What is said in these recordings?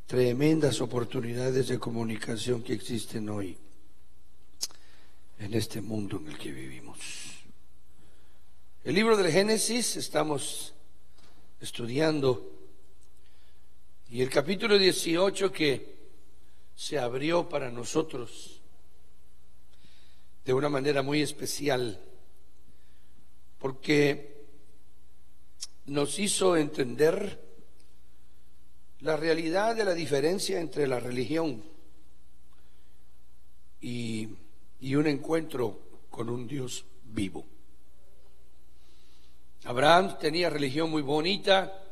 tremendas oportunidades de comunicación que existen hoy en este mundo en el que vivimos. El libro del Génesis estamos estudiando, y el capítulo 18 que se abrió para nosotros de una manera muy especial, porque nos hizo entender la realidad de la diferencia entre la religión y un encuentro con un Dios vivo. Abraham tenía religión muy bonita,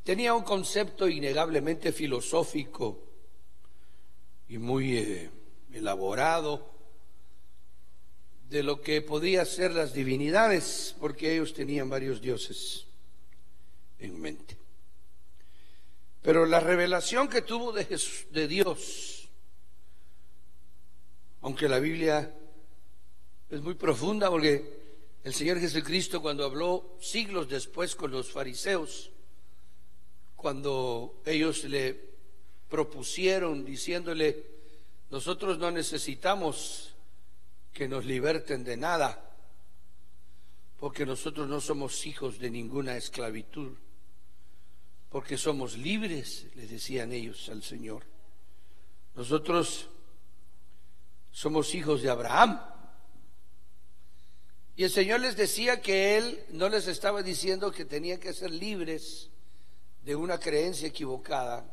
tenía un concepto innegablemente filosófico y muy elaborado de lo que podía ser las divinidades, porque ellos tenían varios dioses en mente. Pero la revelación que tuvo de Dios, aunque la Biblia es muy profunda, porque el Señor Jesucristo, cuando habló siglos después con los fariseos, cuando ellos le propusieron diciéndole: nosotros no necesitamos que nos liberten de nada, porque nosotros no somos hijos de ninguna esclavitud, porque somos libres, le decían ellos al Señor. Nosotros somos hijos de Abraham. Y el Señor les decía que Él no les estaba diciendo que tenían que ser libres de una creencia equivocada,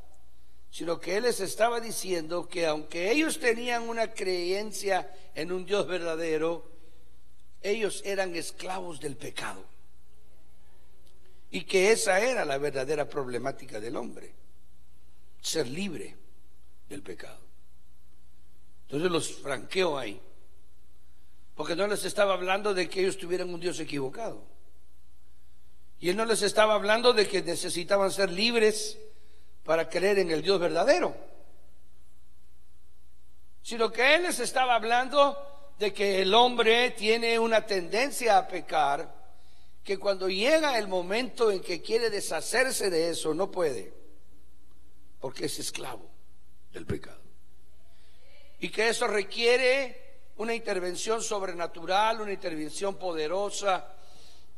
sino que Él les estaba diciendo que aunque ellos tenían una creencia en un Dios verdadero, ellos eran esclavos del pecado. Y que esa era la verdadera problemática del hombre, ser libre del pecado. Entonces los franqueó ahí, porque no les estaba hablando de que ellos tuvieran un Dios equivocado, y Él no les estaba hablando de que necesitaban ser libres para creer en el Dios verdadero, sino que Él les estaba hablando de que el hombre tiene una tendencia a pecar, que cuando llega el momento en que quiere deshacerse de eso, no puede, porque es esclavo del pecado, y que eso requiere una intervención sobrenatural, una intervención poderosa.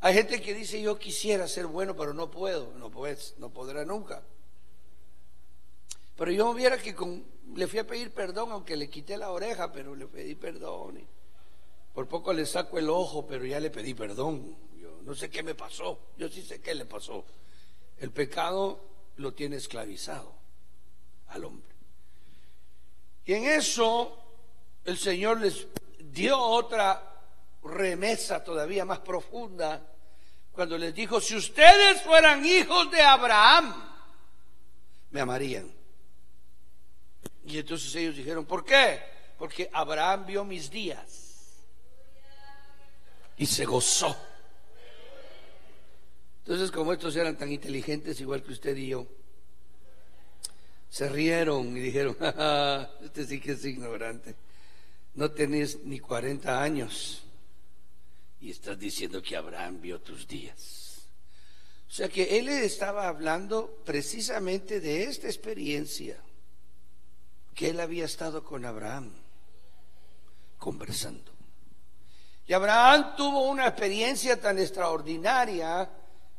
Hay gente que dice: yo quisiera ser bueno, pero no puedo. No puedes, no podrá nunca. Pero yo viera que le fui a pedir perdón, aunque le quité la oreja, pero le pedí perdón, y por poco le saco el ojo, pero ya le pedí perdón. Yo no sé qué me pasó, yo sí sé qué le pasó. El pecado lo tiene esclavizado al hombre. Y en eso el Señor les dio otra remesa todavía más profunda, cuando les dijo: si ustedes fueran hijos de Abraham, me amarían. Y entonces ellos dijeron: ¿por qué? Porque Abraham vio mis días y se gozó. Entonces, como estos eran tan inteligentes igual que usted y yo, se rieron y dijeron: este sí que es ignorante, no tenés ni 40 años y estás diciendo que Abraham vio tus días. O sea que él estaba hablando precisamente de esta experiencia, que él había estado con Abraham conversando. Y Abraham tuvo una experiencia tan extraordinaria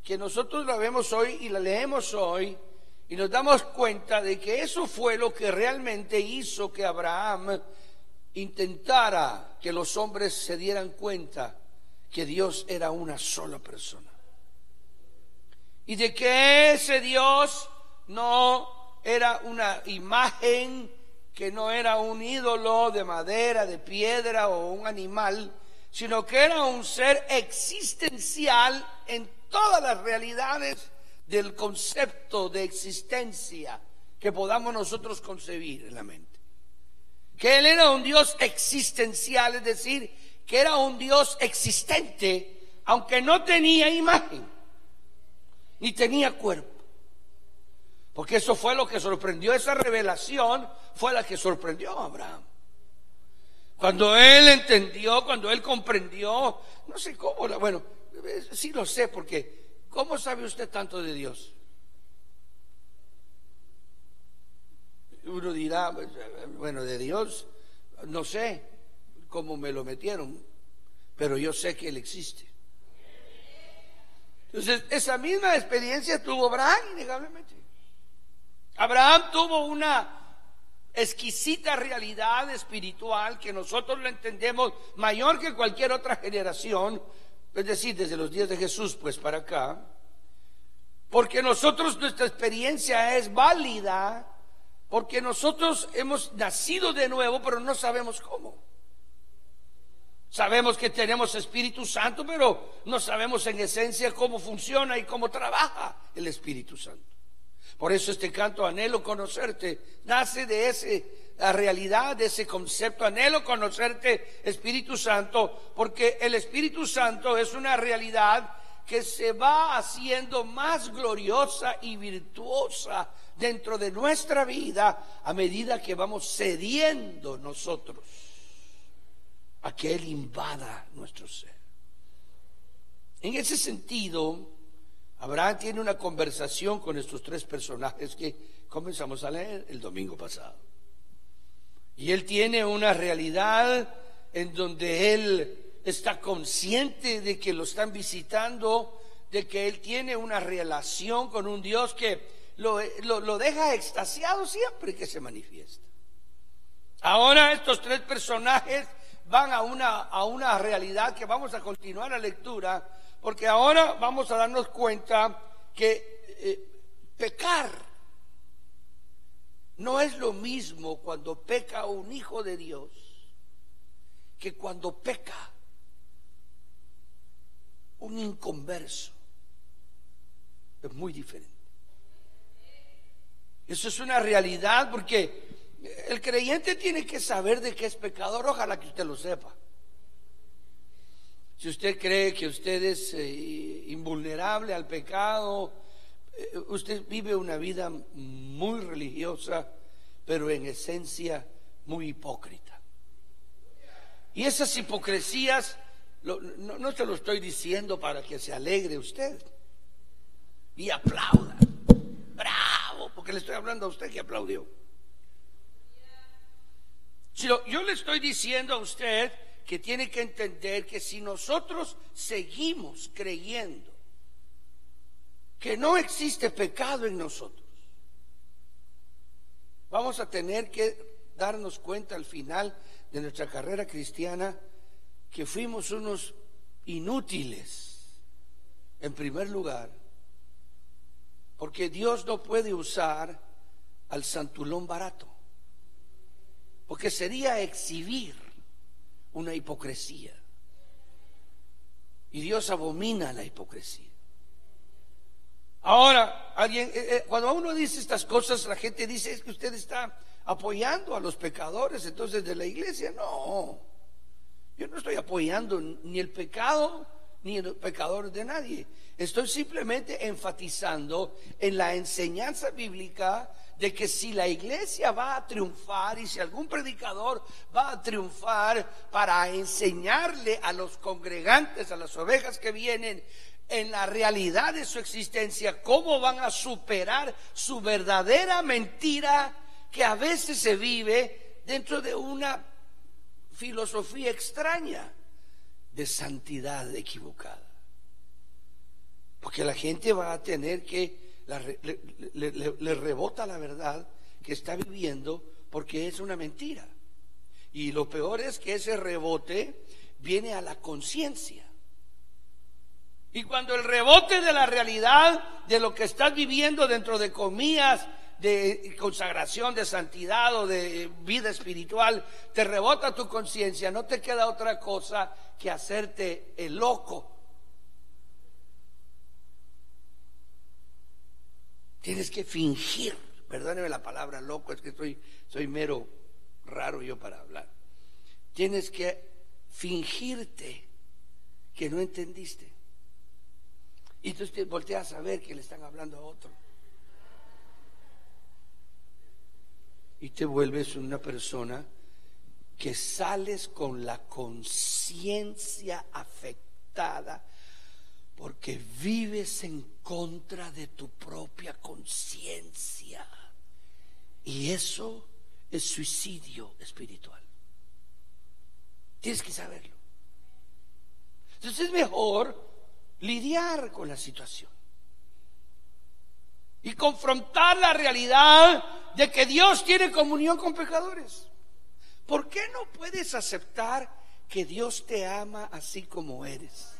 que nosotros la vemos hoy y la leemos hoy, y nos damos cuenta de que eso fue lo que realmente hizo que Abraham intentara que los hombres se dieran cuenta que Dios era una sola persona, y de que ese Dios no era una imagen, que no era un ídolo de madera, de piedra o un animal, sino que era un ser existencial en todas las realidades del concepto de existencia que podamos nosotros concebir en la mente. Que Él era un Dios existencial, es decir, que era un Dios existente, aunque no tenía imagen, ni tenía cuerpo. Porque eso fue lo que sorprendió, esa revelación fue la que sorprendió a Abraham. Cuando él entendió, cuando él comprendió, no sé cómo, bueno, sí lo sé, porque ¿cómo sabe usted tanto de Dios? uno dirá, bueno, de Dios no sé cómo me lo metieron, pero yo sé que Él existe. Entonces, esa misma experiencia tuvo Abraham, innegablemente. Abraham tuvo una exquisita realidad espiritual que nosotros lo entendemos mayor que cualquier otra generación, es decir, desde los días de Jesús pues para acá, porque nosotros, nuestra experiencia es válida, porque nosotros hemos nacido de nuevo, pero no sabemos cómo. Sabemos que tenemos Espíritu Santo, pero no sabemos en esencia cómo funciona y cómo trabaja el Espíritu Santo. Por eso este canto, anhelo conocerte, nace de la realidad, de ese concepto, anhelo conocerte, Espíritu Santo, porque el Espíritu Santo es una realidad que se va haciendo más gloriosa y virtuosa dentro de nuestra vida a medida que vamos cediendo nosotros a que Él invada nuestro ser. En ese sentido, Abraham tiene una conversación con estos tres personajes que comenzamos a leer el domingo pasado. Y él tiene una realidad en donde él está consciente de que lo están visitando, de que él tiene una relación con un Dios que lo deja extasiado siempre que se manifiesta. Ahora estos tres personajes van a una realidad que vamos a continuar la lectura, porque ahora vamos a darnos cuenta que pecar no es lo mismo cuando peca un hijo de Dios que cuando peca un inconverso. Es muy diferente. Eso es una realidad, porque el creyente tiene que saber de qué es pecador. Ojalá que usted lo sepa. Si usted cree que usted es invulnerable al pecado, usted vive una vida muy religiosa, pero en esencia muy hipócrita. Y esas hipocresías, no se lo estoy diciendo para que se alegre usted y aplauda. Bravo, porque le estoy hablando a usted que aplaudió. Yo le estoy diciendo a usted que tiene que entender que si nosotros seguimos creyendo que no existe pecado en nosotros, vamos a tener que darnos cuenta al final de nuestra carrera cristiana que fuimos unos inútiles, en primer lugar, porque Dios no puede usar al santulón barato, porque sería exhibir una hipocresía, y Dios abomina la hipocresía. Ahora, cuando uno dice estas cosas, la gente dice: es que usted está apoyando a los pecadores entonces de la iglesia. No, yo no estoy apoyando ni el pecado ni el pecador de nadie. Estoy simplemente enfatizando en la enseñanza bíblica de que si la iglesia va a triunfar y si algún predicador va a triunfar para enseñarle a los congregantes, a las ovejas que vienen, en la realidad de su existencia, cómo van a superar su verdadera mentira que a veces se vive dentro de una filosofía extraña de santidad equivocada. Porque la gente va a tener que le rebota la verdad que está viviendo, porque es una mentira. Y lo peor es que ese rebote viene a la conciencia. Y cuando el rebote de la realidad de lo que estás viviendo dentro de comillas de consagración, de santidad o de vida espiritual, te rebota tu conciencia, no te queda otra cosa que hacerte el loco. Tienes que fingir, perdóneme la palabra loco, es que soy mero raro yo para hablar. Tienes que fingirte que no entendiste. Y entonces te volteas a ver que le están hablando a otro. Y te vuelves una persona que sales con la conciencia afectada porque vives en contra de tu propia conciencia Y eso es suicidio espiritual. Tienes que saberlo. Entonces es mejor lidiar con la situación y confrontar la realidad de que Dios tiene comunión con pecadores. ¿Por qué no puedes aceptar que Dios te ama así como eres?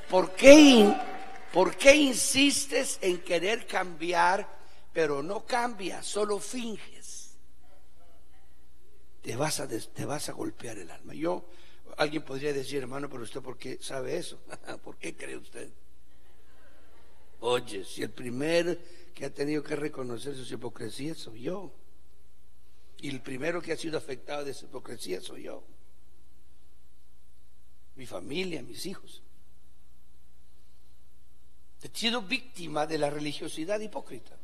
¿Por qué insistes en querer cambiar, pero no cambias, solo finges? Te vas a golpear el alma. Alguien podría decir, hermano, pero usted ¿por qué sabe eso? ¿Por qué cree usted? Oye, si el primer que ha tenido que reconocer su hipocresía soy yo, y el primero que ha sido afectado de su hipocresía soy yo, mi familia, mis hijos. He sido víctima de la religiosidad hipócrita.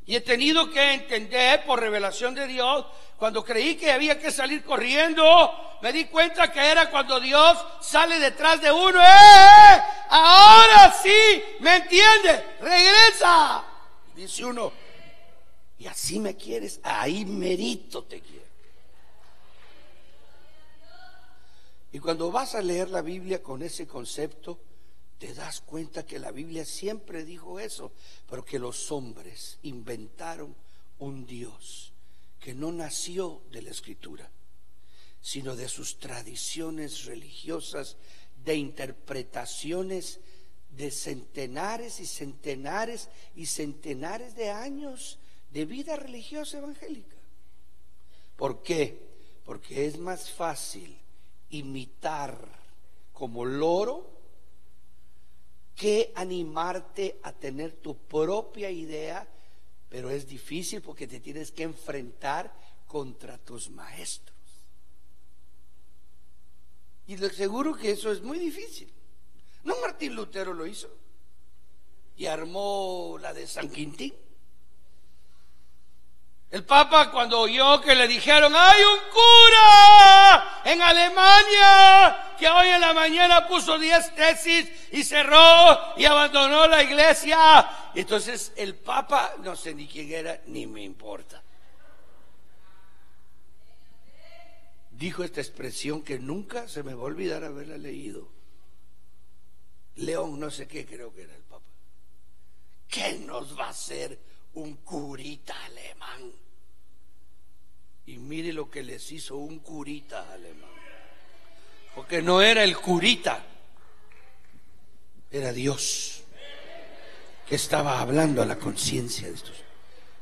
Y he tenido que entender por revelación de Dios, cuando creí que había que salir corriendo, me di cuenta que era cuando Dios sale detrás de uno. Ahora sí, ¿me entiendes? Regresa. Dice uno, ¿y así me quieres? Ahí merito te quiero. Y cuando vas a leer la Biblia con ese concepto, te das cuenta que la Biblia siempre dijo eso, pero que los hombres inventaron un Dios que no nació de la Escritura, sino de sus tradiciones religiosas, de interpretaciones de centenares y centenares y centenares de años de vida religiosa evangélica. ¿Por qué? Porque es más fácil imitar como loro que animarte a tener tu propia idea, pero es difícil porque te tienes que enfrentar contra tus maestros. Y le aseguro que eso es muy difícil. No, Martín Lutero lo hizo y armó la de San Quintín. El Papa, cuando oyó que le dijeron, hay un cura en Alemania que hoy en la mañana puso 10 tesis y cerró y abandonó la iglesia. Entonces el Papa, no sé ni quién era, ni me importa, dijo esta expresión que nunca se me va a olvidar haberla leído. León, no sé qué, creo que era el Papa. ¿Qué nos va a hacer un curita alemán? Y mire lo que les hizo un curita alemán. Porque no era el curita, era Dios que estaba hablando a la conciencia de estos.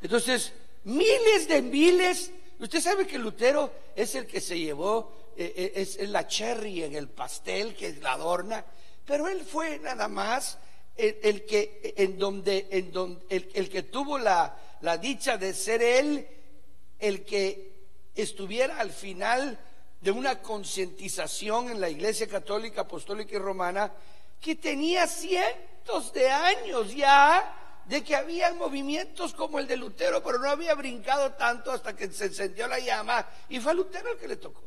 Entonces, miles. Usted sabe que Lutero es el que se llevó, es la cherry en el pastel que la adorna, pero él fue nada más el que tuvo la dicha de ser él el que estuviera al final de una concientización en la Iglesia Católica, Apostólica y Romana, que tenía cientos de años ya de que había movimientos como el de Lutero, pero no había brincado tanto hasta que se encendió la llama y fue a Lutero el que le tocó.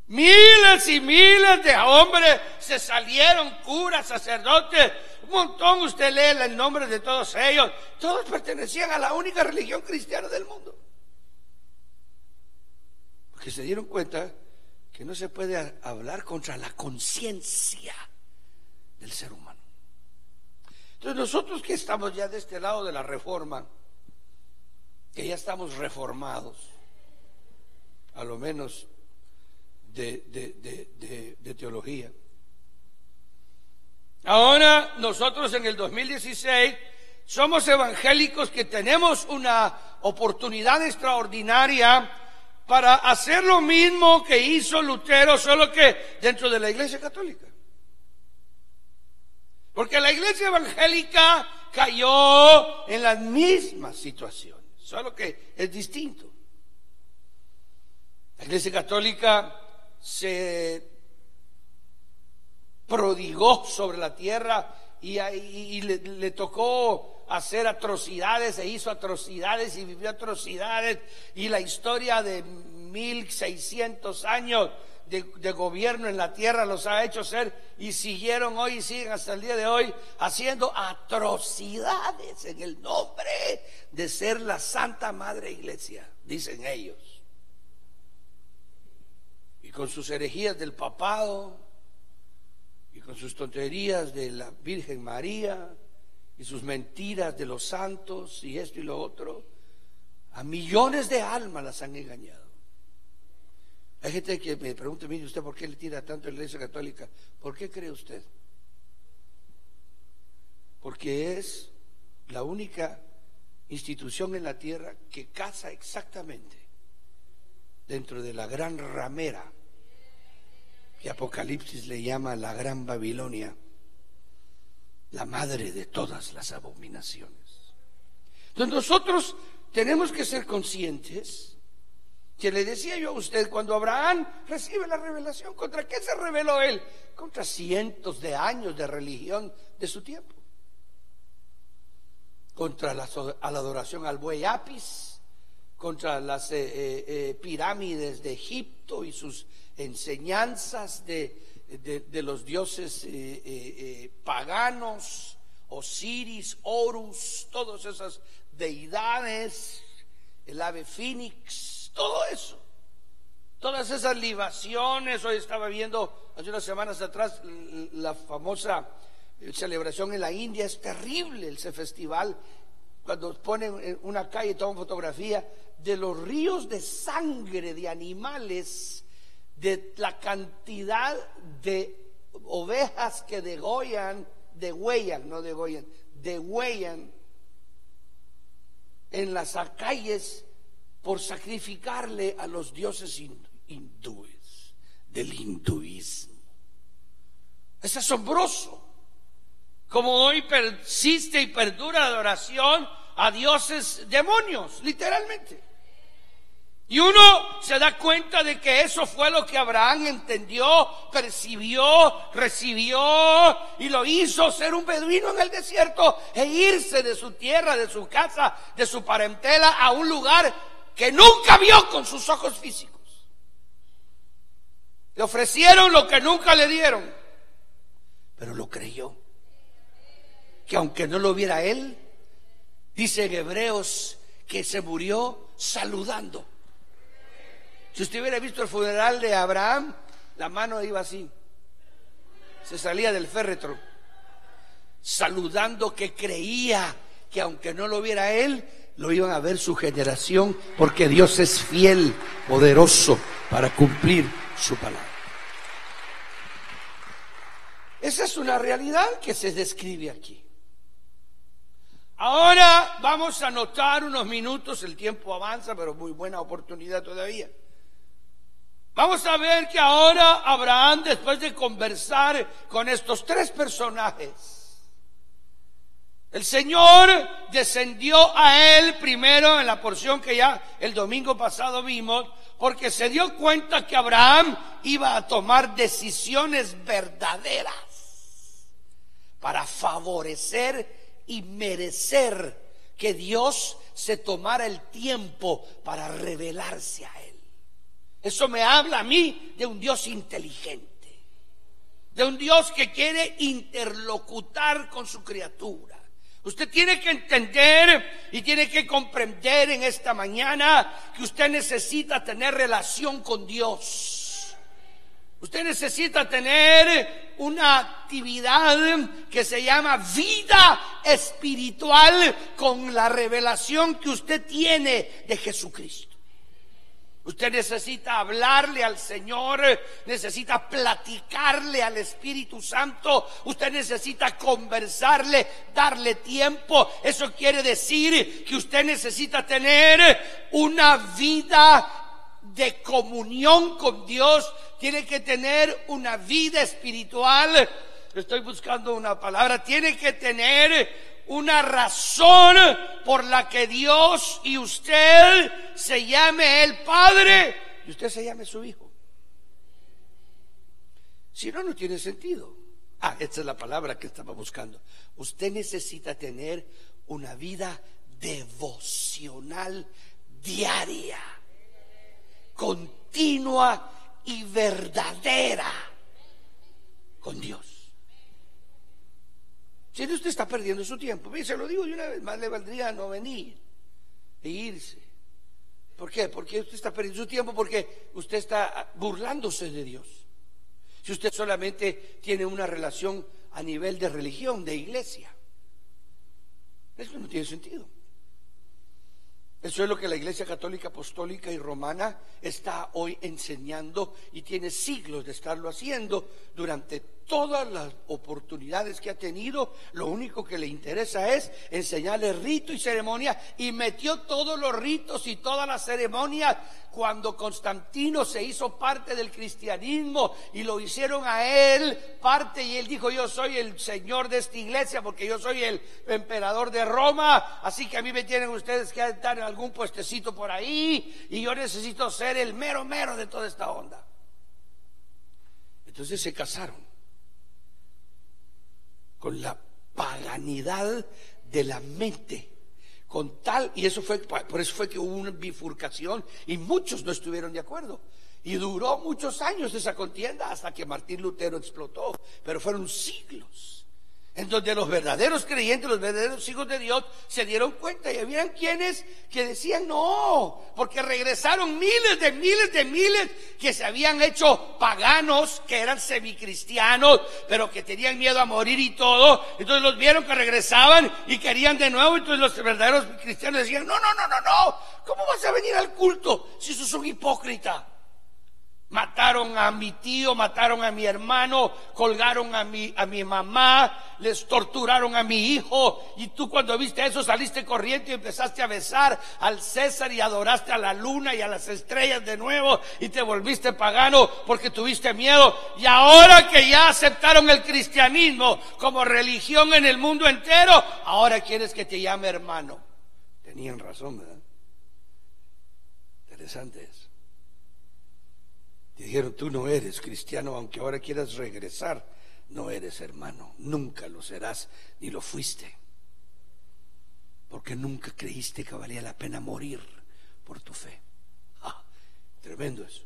Miles y miles de hombres se salieron, curas, sacerdotes, un montón. Usted lee el nombre de todos ellos, todos pertenecían a la única religión cristiana del mundo, porque se dieron cuenta que no se puede hablar contra la conciencia del ser humano. Entonces nosotros que estamos ya de este lado de la reforma, que ya estamos reformados, a lo menos de teología. Ahora nosotros en el 2016 somos evangélicos que tenemos una oportunidad extraordinaria para hacer lo mismo que hizo Lutero, solo que dentro de la Iglesia Católica. Porque la Iglesia evangélica cayó en las mismas situaciones, solo que es distinto. La Iglesia Católica se prodigó sobre la tierra y le tocó hacer atrocidades, e hizo atrocidades y vivió atrocidades, y la historia de 1600 años de gobierno en la tierra los ha hecho ser, y siguieron hoy y siguen hasta el día de hoy haciendo atrocidades en el nombre de ser la Santa Madre Iglesia, dicen ellos. Y con sus herejías del papado, y con sus tonterías de la Virgen María, y sus mentiras de los santos, y esto y lo otro, a millones de almas las han engañado. Hay gente que me pregunta: mire usted, ¿por qué le tira tanto a la Iglesia Católica? ¿Por qué cree usted? Porque es la única institución en la tierra que casa exactamente dentro de la gran ramera que Apocalipsis le llama la Gran Babilonia, la madre de todas las abominaciones. Entonces nosotros tenemos que ser conscientes que, le decía yo a usted, cuando Abraham recibe la revelación, ¿contra qué se rebeló él? Contra cientos de años de religión de su tiempo, contra la adoración al buey Apis, contra las pirámides de Egipto y sus enseñanzas de los dioses paganos, Osiris, Horus, todas esas deidades, el ave Fénix, todo eso, todas esas libaciones. Hoy estaba viendo hace unas semanas atrás la famosa celebración en la India. Es terrible ese festival, cuando ponen en una calle, toman fotografía de los ríos de sangre de animales, de la cantidad de ovejas que degüellan en las calles por sacrificarle a los dioses hindúes del hinduismo. Es asombroso como hoy persiste y perdura la adoración a dioses demonios, literalmente. Y uno se da cuenta de que eso fue lo que Abraham entendió, percibió, recibió, y lo hizo ser un beduino en el desierto e irse de su tierra, de su casa, de su parentela, a un lugar que nunca vio con sus ojos físicos. Le ofrecieron lo que nunca le dieron, pero lo creyó. Que aunque no lo viera él, dice en Hebreos que se murió saludando. Si usted hubiera visto el funeral de Abraham, la mano iba así, se salía del féretro, saludando, que creía que aunque no lo viera él, lo iban a ver su generación, porque Dios es fiel, poderoso para cumplir su palabra. Esa es una realidad que se describe aquí. Ahora vamos a notar unos minutos, el tiempo avanza, pero muy buena oportunidad todavía. Vamos a ver que ahora Abraham, después de conversar con estos tres personajes, el Señor descendió a él primero en la porción que ya el domingo pasado vimos, porque se dio cuenta que Abraham iba a tomar decisiones verdaderas para favorecer y merecer que Dios se tomara el tiempo para revelarse a él. Eso me habla a mí de un Dios inteligente, de un Dios que quiere interlocutar con su criatura. Usted tiene que entender y tiene que comprender en esta mañana que usted necesita tener relación con Dios. Usted necesita tener una actividad que se llama vida espiritual con la revelación que usted tiene de Jesucristo. Usted necesita hablarle al Señor, necesita platicarle al Espíritu Santo, usted necesita conversarle, darle tiempo. Eso quiere decir que usted necesita tener una vida de comunión con Dios, tiene que tener una vida espiritual. Estoy buscando una palabra, tiene que tener una razón por la que Dios y usted se llame el Padre y usted se llame su Hijo. Si no, no tiene sentido. Esta es la palabra que estaba buscando. Usted necesita tener una vida devocional diaria, continua y verdadera con Dios. Si no, usted está perdiendo su tiempo. Se lo digo de una vez, más le valdría no venir. e irse. ¿Por qué? Porque usted está perdiendo su tiempo, porque usted está burlándose de Dios. Si usted solamente tiene una relación a nivel de religión, de iglesia, eso no tiene sentido. Eso es lo que la Iglesia Católica, Apostólica y Romana está hoy enseñando, y tiene siglos de estarlo haciendo. Durante todas las oportunidades que ha tenido, lo único que le interesa es enseñarle rito y ceremonia, y metió todos los ritos y todas las ceremonias cuando Constantino se hizo parte del cristianismo y lo hicieron a él parte, y él dijo: yo soy el señor de esta iglesia porque yo soy el emperador de Roma, así que a mí me tienen ustedes que estar en algún puestecito por ahí, y yo necesito ser el mero mero de toda esta onda. Entonces se casaron con la paganidad de la mente, con tal, y eso fue, por eso fue que hubo una bifurcación y muchos no estuvieron de acuerdo, y duró muchos años esa contienda hasta que Martín Lutero explotó. Pero fueron siglos en donde los verdaderos creyentes, los verdaderos hijos de Dios, se dieron cuenta, y habían quienes que decían no, porque regresaron miles que se habían hecho paganos, que eran semicristianos, pero que tenían miedo a morir y todo. Entonces los vieron que regresaban y querían de nuevo. Entonces los verdaderos cristianos decían: no, ¿cómo vas a venir al culto si sos un hipócrita? Mataron a mi tío, mataron a mi hermano, colgaron a mi mamá, les torturaron a mi hijo, y tú cuando viste eso saliste corriendo y empezaste a besar al César y adoraste a la luna y a las estrellas de nuevo, y te volviste pagano porque tuviste miedo. Y ahora que ya aceptaron el cristianismo como religión en el mundo entero, ahora quieres que te llame hermano. Tenían razón, ¿verdad? Interesante eso. Y dijeron: tú no eres cristiano, aunque ahora quieras regresar, no eres hermano, nunca lo serás, ni lo fuiste, porque nunca creíste que valía la pena morir por tu fe. Tremendo eso.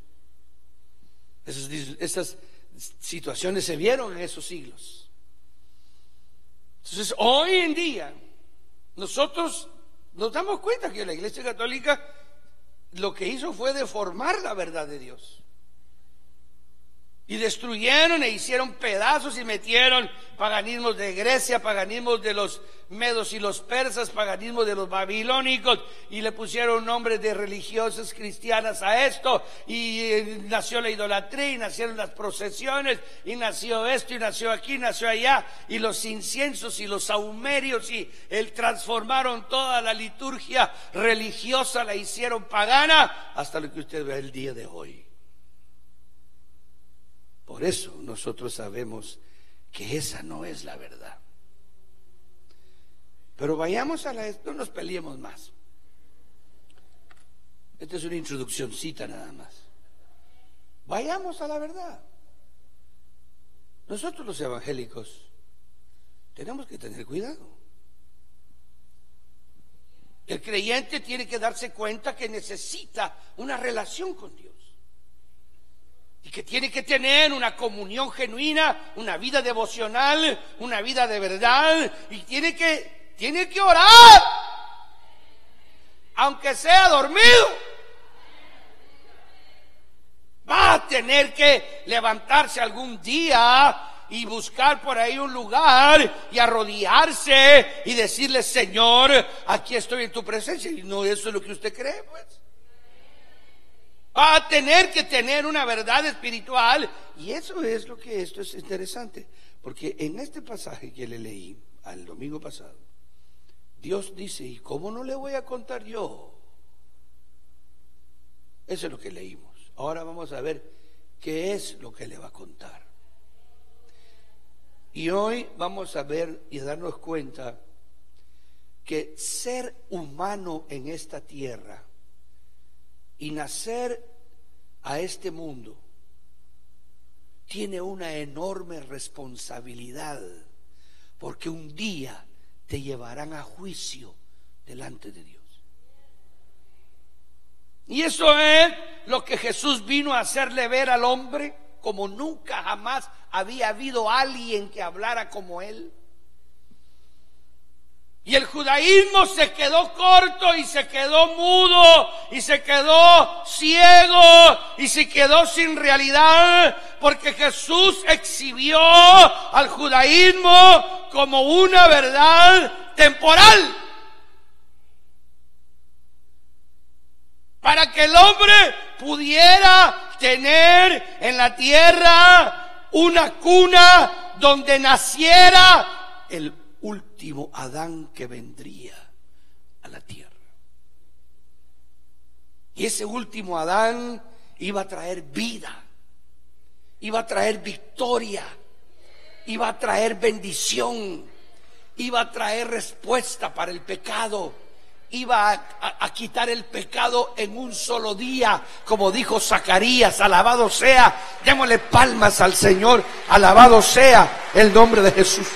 Esas situaciones se vieron en esos siglos. Entonces hoy en día nosotros nos damos cuenta que la Iglesia Católica lo que hizo fue deformar la verdad de Dios. Y destruyeron e hicieron pedazos y metieron paganismos de Grecia, paganismos de los medos y los persas, paganismos de los babilónicos, y le pusieron nombres de religiosas cristianas a esto, y nació la idolatría, y nacieron las procesiones, y nació esto, y nació aquí, nació allá, y los inciensos y los sahumerios, y transformaron toda la liturgia religiosa, la hicieron pagana, hasta lo que usted ve el día de hoy. Por eso nosotros sabemos que esa no es la verdad. Pero vayamos a no nos peleemos más. Esta es una introduccióncita nada más. Vayamos a la verdad. Nosotros los evangélicos tenemos que tener cuidado. El creyente tiene que darse cuenta que necesita una relación con Dios, y que tiene que tener una comunión genuina, una vida devocional, una vida de verdad, y tiene que orar, aunque sea dormido. Va a tener que levantarse algún día y buscar por ahí un lugar y arrodillarse y decirle: Señor, aquí estoy en tu presencia. Y no, eso es lo que usted cree, pues. Va a tener que tener una verdad espiritual. Y eso es lo que esto es interesante, porque en este pasaje que le leí al domingo pasado, Dios dice: ¿y cómo no le voy a contar yo? Eso es lo que leímos. Ahora vamos a ver qué es lo que le va a contar. Y hoy vamos a ver y a darnos cuenta que ser humano en esta tierra y nacer a este mundo tiene una enorme responsabilidad, porque un día te llevarán a juicio delante de Dios. Y eso es lo que Jesús vino a hacerle ver al hombre, como nunca jamás había habido alguien que hablara como él. Y el judaísmo se quedó corto y se quedó mudo y se quedó ciego y se quedó sin realidad, porque Jesús exhibió al judaísmo como una verdad temporal, para que el hombre pudiera tener en la tierra una cuna donde naciera el último Adán que vendría a la tierra. Y ese último Adán iba a traer vida, iba a traer victoria, iba a traer bendición, iba a traer respuesta para el pecado, iba a quitar el pecado en un solo día, como dijo Zacarías. Alabado sea, démosle palmas al Señor, alabado sea el nombre de Jesús.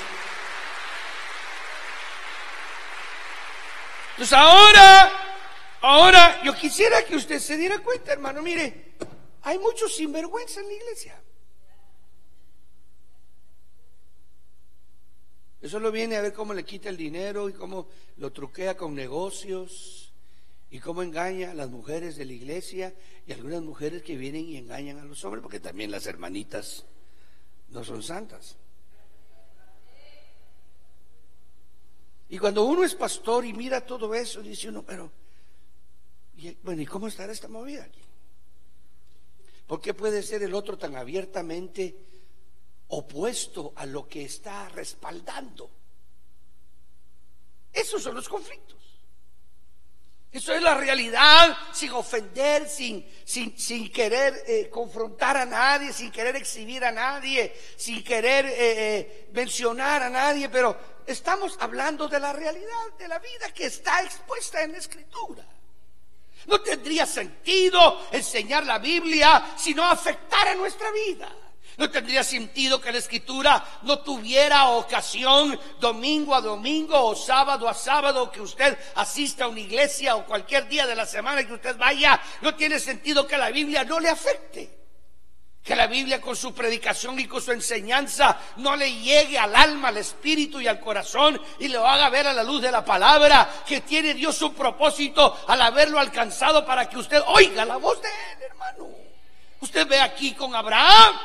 Entonces ahora yo quisiera que usted se diera cuenta, hermano. Mire, hay muchos sinvergüenza en la iglesia. Eso lo viene a ver cómo le quita el dinero y cómo lo truquea con negocios y cómo engaña a las mujeres de la iglesia y algunas mujeres que vienen y engañan a los hombres, porque también las hermanitas no son santas. Y cuando uno es pastor y mira todo eso, dice uno, pero bueno, ¿y cómo estará esta movida aquí? ¿Por qué puede ser el otro tan abiertamente opuesto a lo que está respaldando? Esos son los conflictos. Eso es la realidad, sin ofender, sin querer confrontar a nadie, sin querer exhibir a nadie, sin querer mencionar a nadie, pero estamos hablando de la realidad de la vida que está expuesta en la Escritura. No tendría sentido enseñar la Biblia si no afectara nuestra vida. No tendría sentido que la Escritura no tuviera ocasión domingo a domingo o sábado a sábado, que usted asista a una iglesia o cualquier día de la semana que usted vaya. No tiene sentido que la Biblia no le afecte, que la Biblia con su predicación y con su enseñanza no le llegue al alma, al espíritu y al corazón y lo haga ver a la luz de la palabra, que tiene Dios un propósito al haberlo alcanzado para que usted oiga la voz de Él, hermano. Usted ve aquí con Abraham.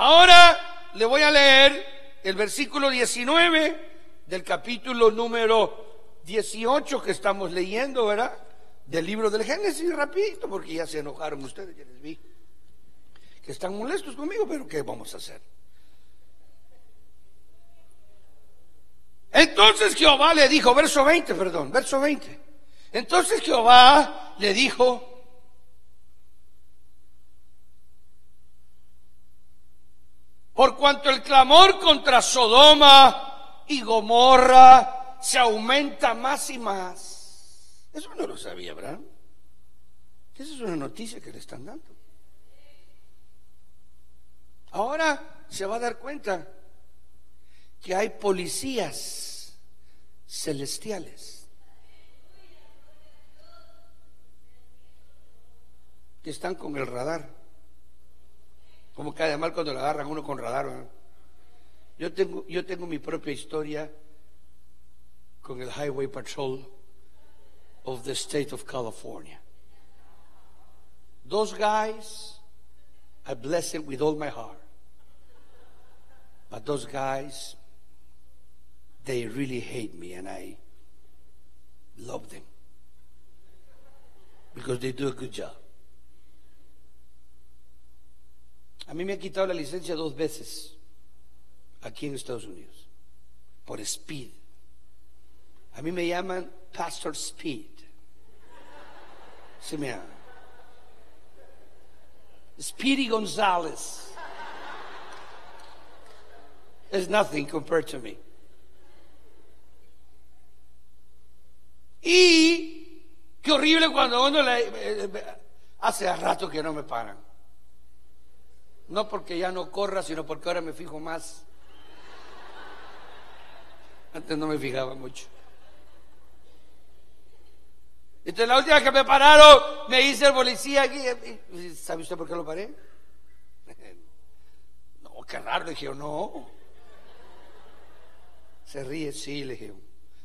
Ahora le voy a leer el versículo 19 del capítulo número 18 que estamos leyendo, ¿verdad? Del libro del Génesis, rapidito, porque ya se enojaron ustedes, ya les vi que están molestos conmigo, pero ¿qué vamos a hacer? Entonces Jehová le dijo, verso 20. Entonces Jehová le dijo: por cuanto el clamor contra Sodoma y Gomorra se aumenta más y más. Eso no lo sabía Abraham. Esa es una noticia que le están dando. Ahora se va a dar cuenta que hay policías celestiales que están con el radar. Como cae de mal cuando le agarran uno con radar, ¿verdad? Yo tengo mi propia historia con el Highway Patrol of the State of California. Those guys, I bless them with all my heart. But those guys, they really hate me, and I love them because they do a good job. A mí me ha quitado la licencia 2 veces aquí en Estados Unidos por speed. A mí me llaman Pastor Speed. Se me llama Speedy González. It's nothing compared to me. Y qué horrible cuando uno hace rato que no me paran. No porque ya no corra, sino porque ahora me fijo más. Antes no me fijaba mucho. Entonces la última que me pararon, me dice el policía aquí: ¿sabe usted por qué lo paré? No, qué raro. Le dije, no. Se ríe, sí, le dije.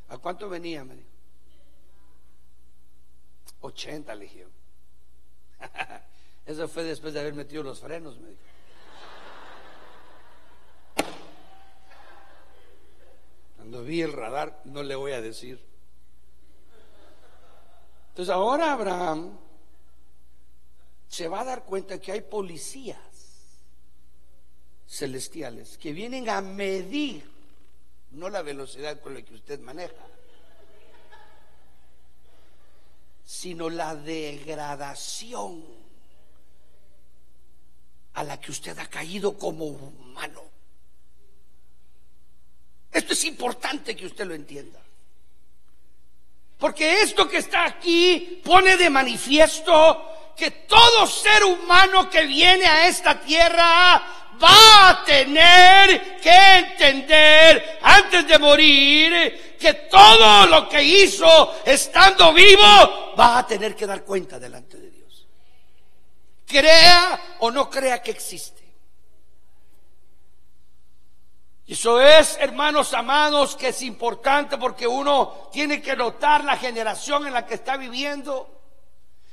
¿A cuánto venía? Me dijo. 80, le dije. Eso fue después de haber metido los frenos, me dijo. Cuando vi el radar, no le voy a decir. Entonces ahora Abraham se va a dar cuenta que hay policías celestiales que vienen a medir no la velocidad con la que usted maneja, sino la degradación a la que usted ha caído como humano. Esto es importante que usted lo entienda, porque esto que está aquí pone de manifiesto que todo ser humano que viene a esta tierra va a tener que entender antes de morir que todo lo que hizo estando vivo va a tener que dar cuenta delante de Dios, crea o no crea que existe. Y eso es, hermanos amados, que es importante, porque uno tiene que notar la generación en la que está viviendo.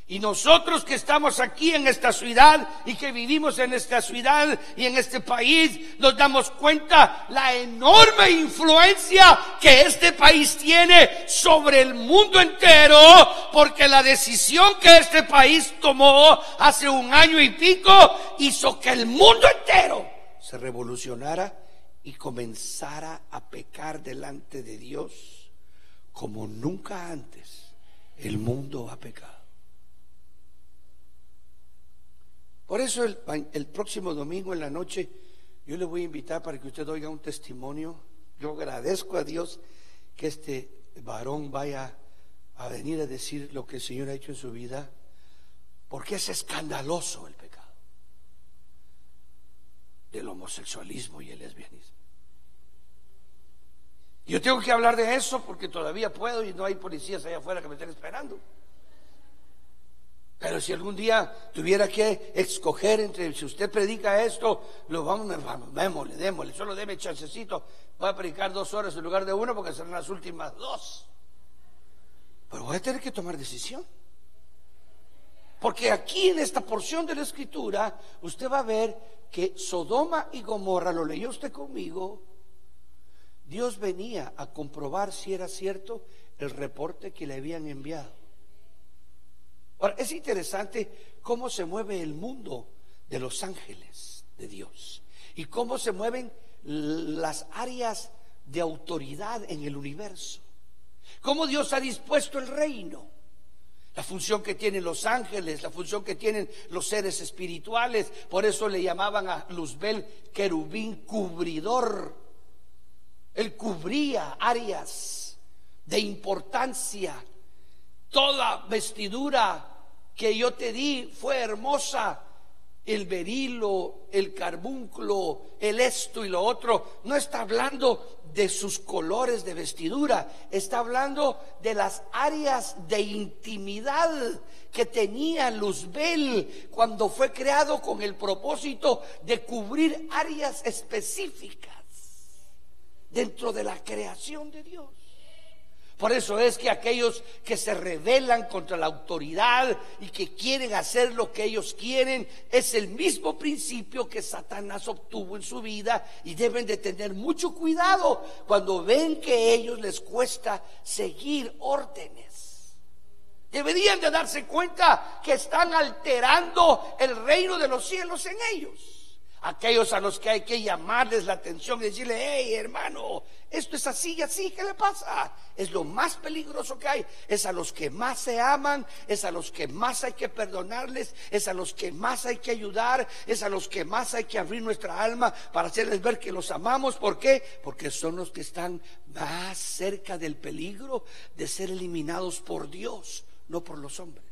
Y nosotros que estamos aquí en esta ciudad y que vivimos en esta ciudad y en este país, nos damos cuenta la enorme influencia que este país tiene sobre el mundo entero, porque la decisión que este país tomó hace 1 año y pico hizo que el mundo entero se revolucionara y comenzara a pecar delante de Dios como nunca antes el mundo ha pecado. Por eso el próximo domingo en la noche yo le voy a invitar para que usted oiga un testimonio. Yo agradezco a Dios que este varón vaya a venir a decir lo que el Señor ha hecho en su vida, porque es escandaloso el pecado del homosexualismo y el lesbianismo. Yo tengo que hablar de eso porque todavía puedo y no hay policías allá afuera que me estén esperando. Pero si algún día tuviera que escoger entre, si usted predica esto, lo vamos, démosle, solo deme chancecito, voy a predicar 2 horas en lugar de 1 porque serán las últimas 2. Pero voy a tener que tomar decisión. Porque aquí en esta porción de la Escritura, usted va a ver que Sodoma y Gomorra, lo leyó usted conmigo, Dios venía a comprobar si era cierto el reporte que le habían enviado. Ahora, es interesante cómo se mueve el mundo de los ángeles de Dios y cómo se mueven las áreas de autoridad en el universo. Cómo Dios ha dispuesto el reino, la función que tienen los ángeles, la función que tienen los seres espirituales. Por eso le llamaban a Luzbel querubín cubridor. Él cubría áreas de importancia. Toda vestidura que yo te di fue hermosa. El berilo, el carbunclo, el esto y lo otro. No está hablando de sus colores de vestidura, está hablando de las áreas de intimidad que tenía Luzbel cuando fue creado con el propósito de cubrir áreas específicas dentro de la creación de Dios. Por eso es que aquellos que se rebelan contra la autoridad y que quieren hacer lo que ellos quieren, es el mismo principio que Satanás obtuvo en su vida, y deben de tener mucho cuidado cuando ven que a ellos les cuesta seguir órdenes. Deberían de darse cuenta que están alterando el reino de los cielos en ellos. Aquellos a los que hay que llamarles la atención y decirle: hey, hermano, esto es así y así, ¿qué le pasa? Es lo más peligroso que hay. Es a los que más se aman, es a los que más hay que perdonarles, es a los que más hay que ayudar, es a los que más hay que abrir nuestra alma para hacerles ver que los amamos. ¿Por qué? Porque son los que están más cerca del peligro de ser eliminados por Dios, no por los hombres.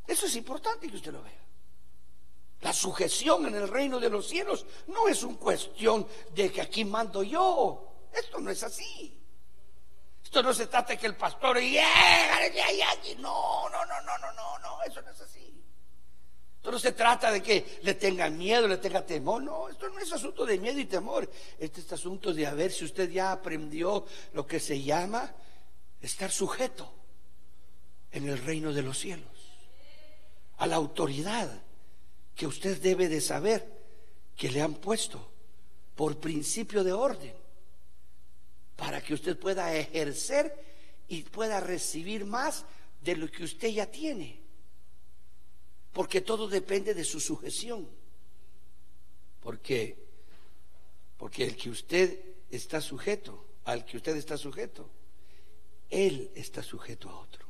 Eso es importante que usted lo vea. La sujeción en el reino de los cielos no es una cuestión de que aquí mando yo. Esto no es así. Esto no se trata de que el pastor no, eso no es así. Esto no se trata de que le tengan miedo, le tenga temor. No, esto no es asunto de miedo y temor. Este es asunto de a ver si usted ya aprendió lo que se llama estar sujeto en el reino de los cielos a la autoridad que usted debe de saber que le han puesto por principio de orden, para que usted pueda ejercer y pueda recibir más de lo que usted ya tiene, porque todo depende de su sujeción. Porque el que usted está sujeto, al que usted está sujeto, él está sujeto a otro.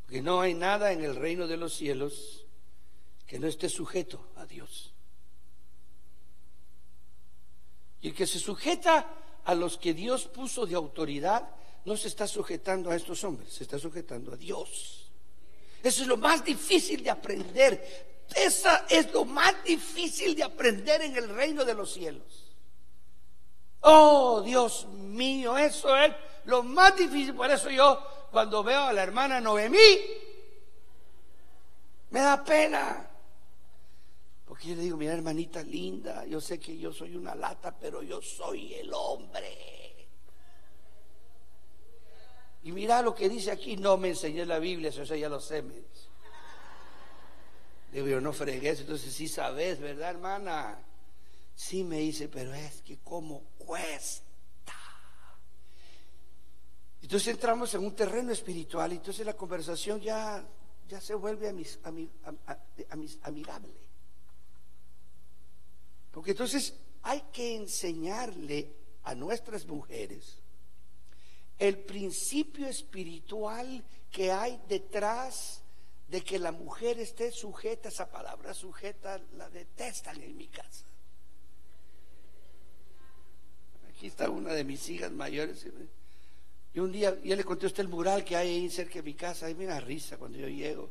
Porque no hay nada en el reino de los cielos que no esté sujeto a Dios. Y el que se sujeta a los que Dios puso de autoridad no se está sujetando a estos hombres, se está sujetando a Dios. Eso es lo más difícil de aprender. Esa es lo más difícil de aprender en el reino de los cielos. Oh, Dios mío, eso es lo más difícil. Por eso yo, cuando veo a la hermana Noemí, me da pena. Porque yo le digo, mira, hermanita linda, yo sé que yo soy una lata, pero yo soy el hombre. Y mira lo que dice aquí. No me enseñé la Biblia, eso ya lo sé, me dice. Le digo, yo no fregues, entonces sí sabes, ¿verdad, hermana? Sí, me dice, pero es que cómo cuesta. Entonces entramos en un terreno espiritual y entonces la conversación ya se vuelve amigable. Porque entonces hay que enseñarle a nuestras mujeres el principio espiritual que hay detrás de que la mujer esté sujeta. Esa palabra sujeta la detestan en mi casa. Aquí está una de mis hijas mayores. Y un día yo le conté a usted el mural que hay ahí cerca de mi casa. Ahí me da risa cuando yo llego.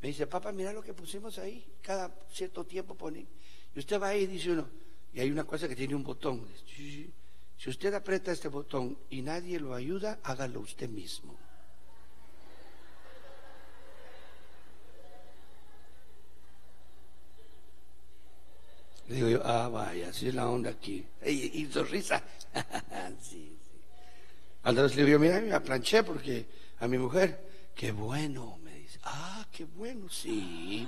Me dice, papá, mira lo que pusimos ahí. Cada cierto tiempo ponen. Y usted va ahí y dice uno, y hay una cosa que tiene un botón. Si usted aprieta este botón y nadie lo ayuda, hágalo usted mismo. Le digo yo, vaya, así es la onda aquí. Y sonrisa. Sí. Entonces le digo, mira, me planché porque a mi mujer, qué bueno, me dice. Qué bueno, sí.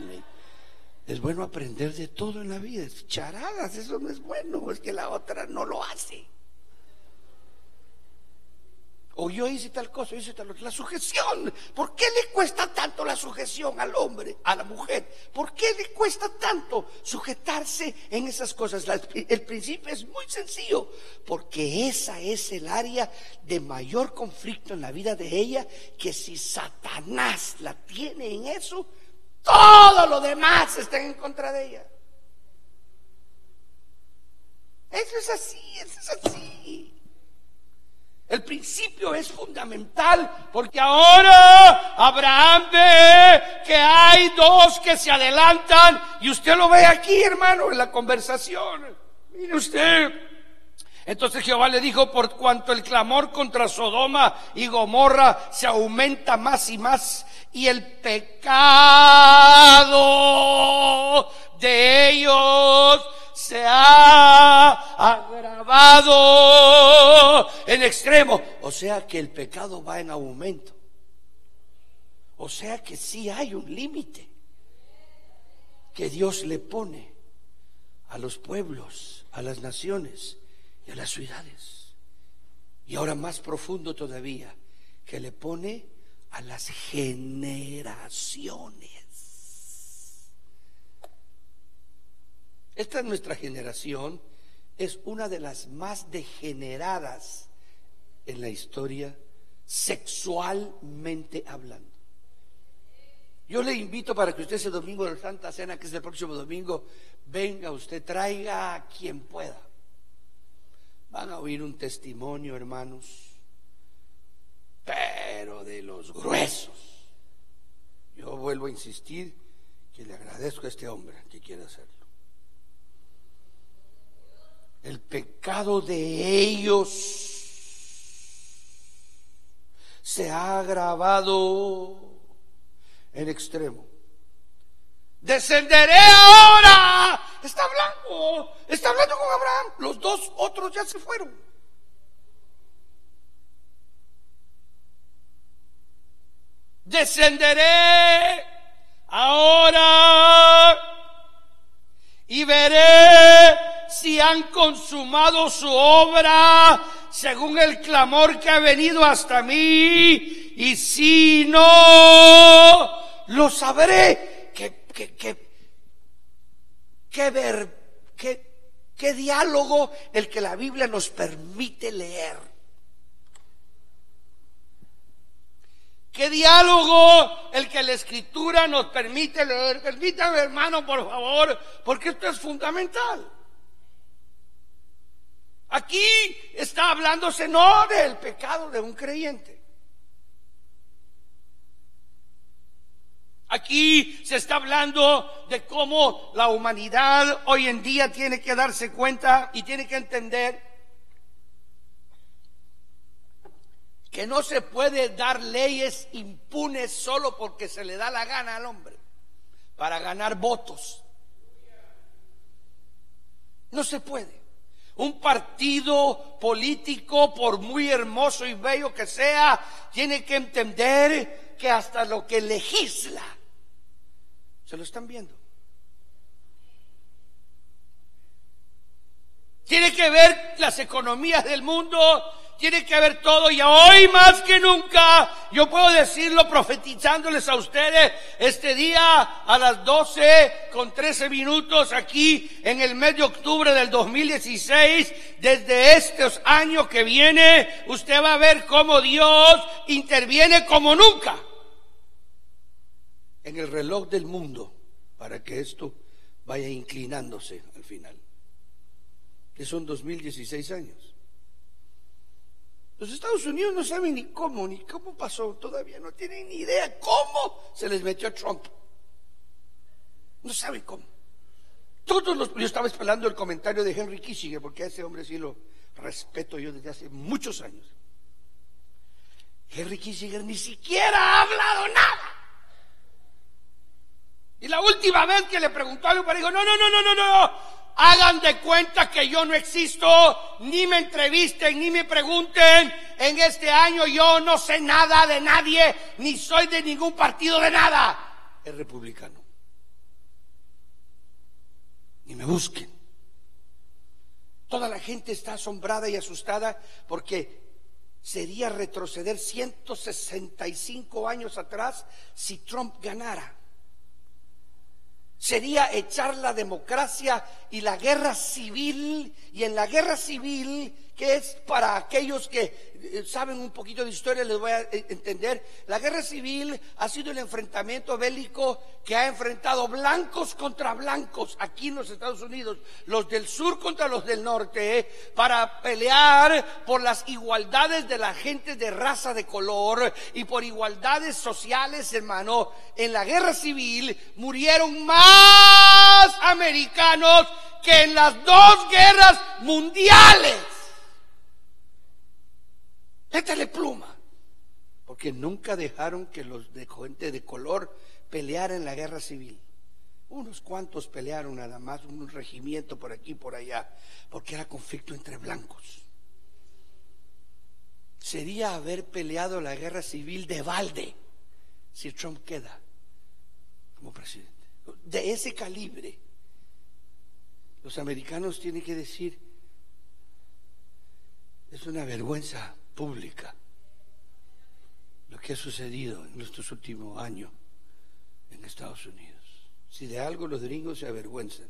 Es bueno aprender de todo en la vida. Charadas, eso no es bueno, es que la otra no lo hace. O yo hice tal cosa, yo hice tal otra. La sujeción. ¿Por qué le cuesta tanto la sujeción al hombre, a la mujer? ¿Por qué le cuesta tanto sujetarse en esas cosas? El principio es muy sencillo, porque esa es el área de mayor conflicto en la vida de ella, que si Satanás la tiene en eso, todo lo demás está en contra de ella. Eso es así. El principio es fundamental, porque ahora Abraham ve que hay dos que se adelantan, y usted lo ve aquí, hermano, en la conversación. Mire usted. Entonces Jehová le dijo, por cuanto el clamor contra Sodoma y Gomorra se aumenta más y más, y el pecado de ellos se ha agravado en extremo. O sea que el pecado va en aumento. O sea que sí hay un límite que Dios le pone a los pueblos, a las naciones y a las ciudades. Y ahora más profundo todavía, que le pone a las generaciones. Esta es nuestra generación, es una de las más degeneradas en la historia, sexualmente hablando. Yo le invito para que usted ese domingo de la Santa Cena, que es el próximo domingo, venga usted, traiga a quien pueda. Van a oír un testimonio, hermanos, pero de los gruesos. Yo vuelvo a insistir que le agradezco a este hombre que quiere hacerlo. El pecado de ellos se ha agravado en extremo. Descenderé ahora. Está hablando con Abraham. Los dos otros ya se fueron. Descenderé ahora y veré si han consumado su obra según el clamor que ha venido hasta mí, y si no, lo sabré. Qué diálogo el que la Biblia nos permite leer. Qué diálogo el que la Escritura nos permite leer. Permítame, hermano, por favor, porque esto es fundamental. Aquí está hablándose no del pecado de un creyente. Aquí se está hablando de cómo la humanidad hoy en día tiene que darse cuenta y tiene que entender que no se puede dar leyes impunes solo porque se le da la gana al hombre para ganar votos. No se puede. Un partido político, por muy hermoso y bello que sea, tiene que entender que hasta lo que legisla, se lo están viendo. Tiene que ver las economías del mundo, tiene que ver todo, y hoy más que nunca, yo puedo decirlo profetizándoles a ustedes este día a las 12:13 aquí en el mes de octubre del 2016, desde estos años que viene, usted va a ver cómo Dios interviene como nunca en el reloj del mundo para que esto vaya inclinándose al final, que son 2016 años. Los Estados Unidos no saben ni cómo pasó, todavía no tienen ni idea cómo se les metió a Trump. No saben cómo. Yo estaba esperando el comentario de Henry Kissinger, porque a ese hombre sí lo respeto yo desde hace muchos años. Henry Kissinger ni siquiera ha hablado nada. Y la última vez que le preguntó algo, me dijo, no, hagan de cuenta que yo no existo, ni me entrevisten, ni me pregunten. En este año yo no sé nada de nadie, ni soy de ningún partido de nada. Es republicano. Ni me busquen. Toda la gente está asombrada y asustada porque sería retroceder 165 años atrás si Trump ganara. Sería echar la democracia y la guerra civil, y en la guerra civil, que es para aquellos que saben un poquito de historia, les voy a entender. La guerra civil ha sido el enfrentamiento bélico que ha enfrentado blancos contra blancos aquí en los Estados Unidos, los del sur contra los del norte, para pelear por las igualdades de la gente de raza de color y por igualdades sociales, hermano. En la guerra civil murieron más americanos que en las dos guerras mundiales. Métale pluma, porque nunca dejaron que los de gente de color pelearan en la guerra civil. Unos cuantos pelearon nada más, un regimiento por aquí y por allá, porque era conflicto entre blancos. Sería haber peleado la guerra civil de balde si Trump queda como presidente. De ese calibre, los americanos tienen que decir, es una vergüenza pública lo que ha sucedido en estos últimos años en Estados Unidos. Si de algo los gringos se avergüenzan,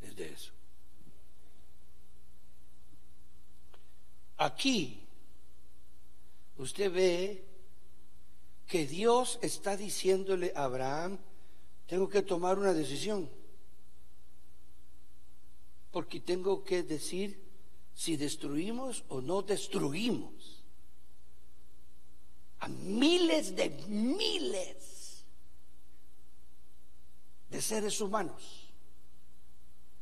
es de eso. Aquí usted ve que Dios está diciéndole a Abraham, tengo que tomar una decisión, porque tengo que decir si destruimos o no destruimos a miles de seres humanos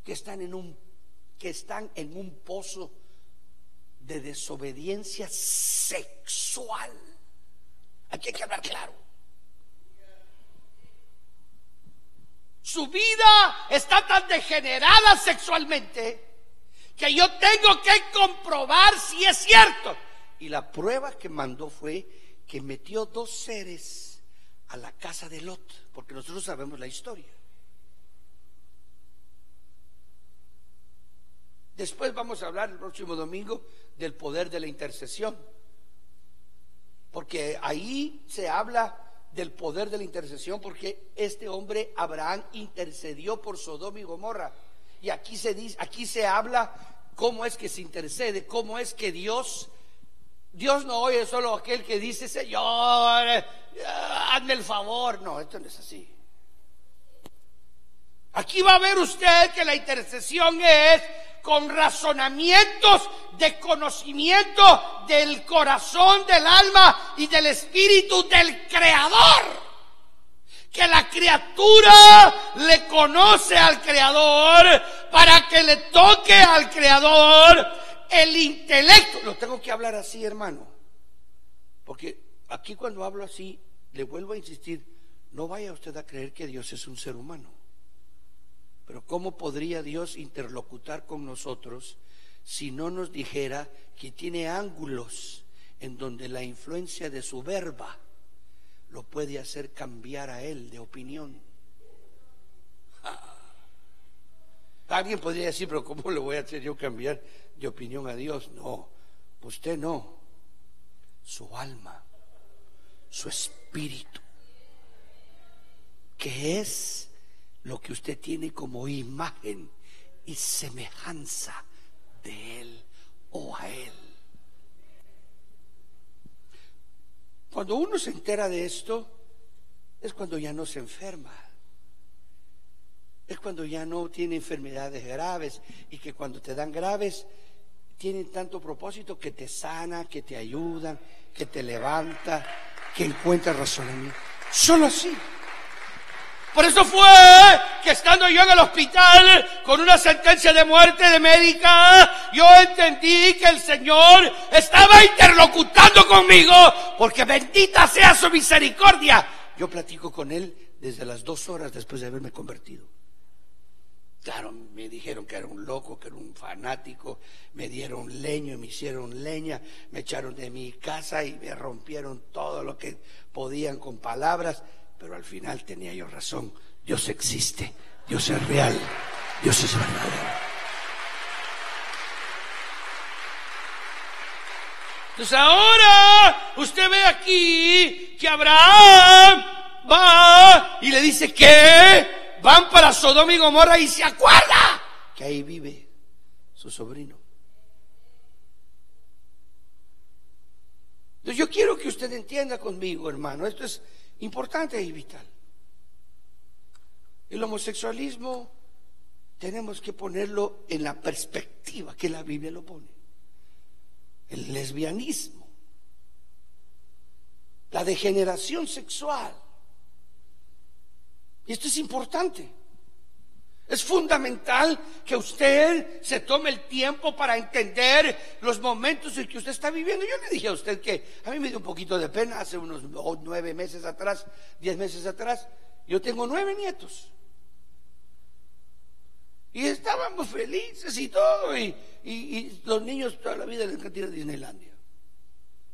que están en un pozo de desobediencia sexual. Aquí hay que hablar claro. Su vida está tan degenerada sexualmente que yo tengo que comprobar si es cierto. Y la prueba que mandó fue que metió 2 seres a la casa de Lot, porque nosotros sabemos la historia. Después vamos a hablar el próximo domingo del poder de la intercesión, porque ahí se habla del poder de la intercesión, porque este hombre Abraham intercedió por Sodoma y Gomorra. Y aquí se dice, aquí se habla cómo es que se intercede, cómo es que Dios no oye solo aquel que dice: Señor, hazme el favor. No, esto no es así. Aquí va a ver usted que la intercesión es con razonamientos de conocimiento del corazón, del alma y del espíritu del Creador. Que la criatura le conoce al Creador para que le toque al Creador el intelecto. Lo tengo que hablar así, hermano, porque aquí cuando hablo así, le vuelvo a insistir, no vaya usted a creer que Dios es un ser humano. Pero ¿cómo podría Dios interlocutar con nosotros si no nos dijera que tiene ángulos en donde la influencia de su verba lo puede hacer cambiar a él de opinión? Alguien podría decir: pero ¿cómo le voy a hacer yo cambiar de opinión a Dios? No, usted no. Su alma, su espíritu, que es lo que usted tiene como imagen y semejanza de él o a él. Cuando uno se entera de esto, es cuando ya no se enferma. Es cuando ya no tiene enfermedades graves, y que cuando te dan graves tienen tanto propósito que te sana, que te ayudan, que te levanta, que encuentra razonamiento. Solo así. Por eso fue que estando yo en el hospital con una sentencia de muerte de médica, yo entendí que el Señor estaba interlocutando conmigo, porque bendita sea su misericordia. Yo platico con Él desde las 2 horas después de haberme convertido. Claro, me dijeron que era un loco, que era un fanático, me dieron leño, me hicieron leña, me echaron de mi casa y me rompieron todo lo que podían con palabras. Pero al final tenía yo razón. Dios existe, Dios es real, Dios es verdadero. Entonces ahora usted ve aquí que Abraham va y le dice que van para Sodoma y Gomorra, y se acuerda que ahí vive su sobrino. Entonces yo quiero que usted entienda conmigo, hermano, esto es importante y vital. El homosexualismo tenemos que ponerlo en la perspectiva que la Biblia lo pone. El lesbianismo, la degeneración sexual. Y esto es importante. Es fundamental que usted se tome el tiempo para entender los momentos en que usted está viviendo. Yo le dije a usted que a mí me dio un poquito de pena hace unos 9 meses atrás, 10 meses atrás. Yo tengo 9 nietos. Y estábamos felices y todo. Y los niños toda la vida les encanta ir a Disneylandia.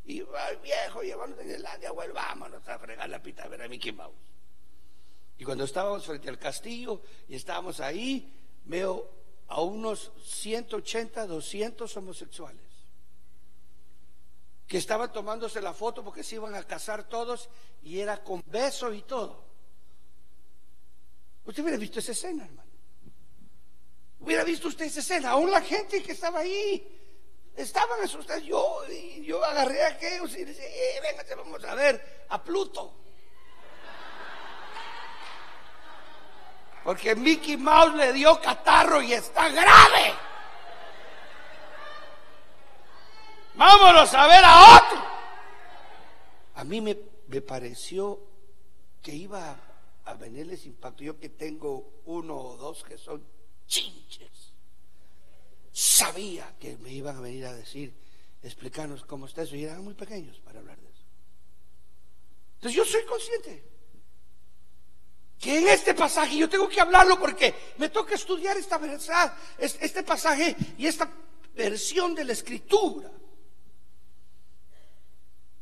Y va viejo, llevamos a Disneylandia, bueno, vámonos a fregar la pita a ver a Mickey Mouse. Y cuando estábamos frente al castillo y estábamos ahí, veo a unos 180, 200 homosexuales que estaban tomándose la foto porque se iban a casar todos, y era con beso y todo. Usted hubiera visto esa escena, hermano. Hubiera visto usted esa escena. Aún la gente que estaba ahí estaban asustados. Yo agarré a aquellos y decía: véngase, vamos a ver a Pluto. Porque Mickey Mouse le dio catarro y está grave. Vámonos a ver a otro. A mí me pareció que iba a venirles impacto. Yo que tengo 1 o 2 que son chinches, sabía que me iban a venir a decir, explicarnos cómo está eso, y eran muy pequeños para hablar de eso. Entonces yo soy consciente. que en este pasaje yo tengo que hablarlo porque me toca estudiar esta verdad, este pasaje y esta versión de la Escritura.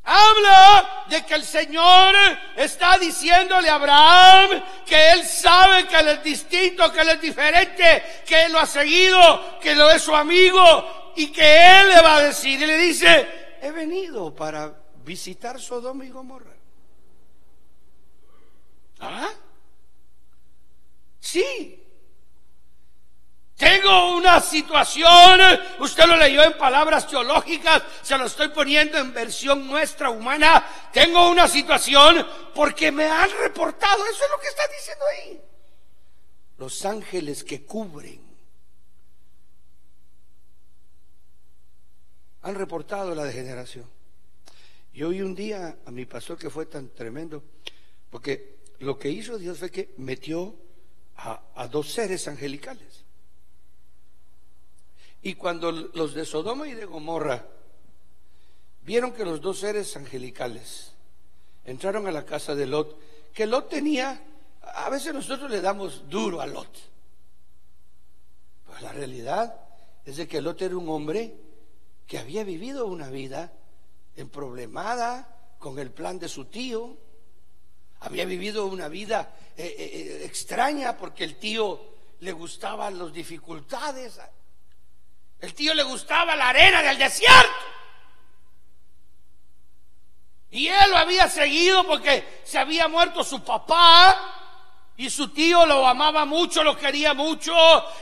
Habla de que el Señor está diciéndole a Abraham que Él sabe que Él es distinto, que Él es diferente, que Él lo ha seguido, que Él es su amigo y que Él le va a decir. Y le dice: he venido para visitar Sodoma y Gomorra. ¿Ah? Sí. Tengo una situación, usted lo leyó en palabras teológicas, se lo estoy poniendo en versión nuestra humana. Tengo una situación porque me han reportado, eso es lo que está diciendo ahí. Los ángeles que cubren han reportado la degeneración. Yo oí un día a mi pastor que fue tan tremendo, porque lo que hizo Dios fue que metió a dos seres angelicales. Y cuando los de Sodoma y de Gomorra vieron que los dos seres angelicales entraron a la casa de Lot, que Lot tenía, a veces nosotros le damos duro a Lot, pues la realidad es de que Lot era un hombre que había vivido una vida emproblemada con el plan de su tío, había vivido una vida extraña porque el tío le gustaban las dificultades. El tío le gustaba la arena del desierto. Y él lo había seguido porque se había muerto su papá y su tío lo amaba mucho, lo quería mucho,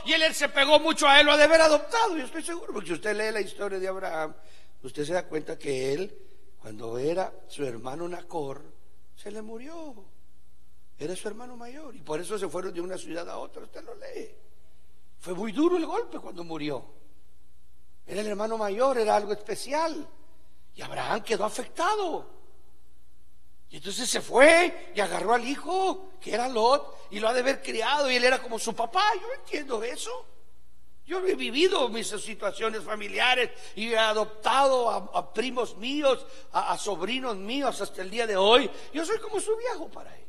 y él se pegó mucho a él, lo ha de haber adoptado. Yo estoy seguro, porque si usted lee la historia de Abraham, usted se da cuenta que él, cuando era su hermano Nacor, se le murió. Era su hermano mayor y por eso se fueron de una ciudad a otra. Usted lo lee. Fue muy duro el golpe cuando murió. Era el hermano mayor, era algo especial. Y Abraham quedó afectado. Y entonces se fue y agarró al hijo, que era Lot, y lo ha de haber criado, y él era como su papá. Yo entiendo eso. Yo he vivido mis situaciones familiares y he adoptado a primos míos, a sobrinos míos hasta el día de hoy. Yo soy como su viejo para ellos.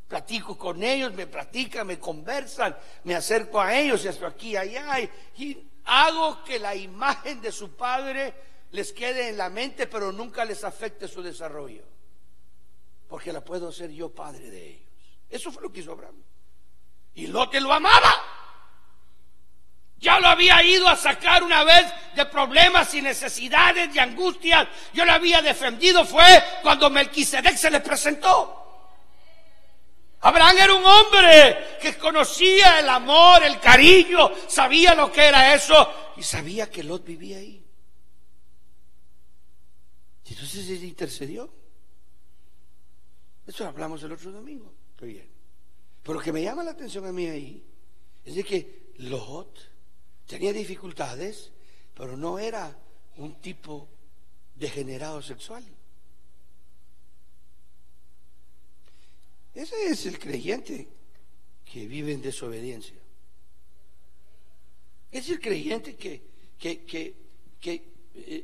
Platico con ellos, me platican, me conversan, me acerco a ellos y hasta aquí y allá. Y hago que la imagen de su padre les quede en la mente, pero nunca les afecte su desarrollo, porque la puedo hacer yo padre de ellos. Eso fue lo que hizo Abraham. Y Lot lo amaba. Ya lo había ido a sacar una vez de problemas y necesidades y angustias. Yo lo había defendido. Fue cuando Melquisedec se le presentó. Abraham era un hombre que conocía el amor, el cariño, sabía lo que era eso y sabía que Lot vivía ahí. Entonces él intercedió. Eso hablamos el otro domingo. Estoy bien. Pero lo que me llama la atención a mí ahí es de que Lot tenía dificultades, pero no era un tipo degenerado sexual. Ese es el creyente que vive en desobediencia. Es el creyente que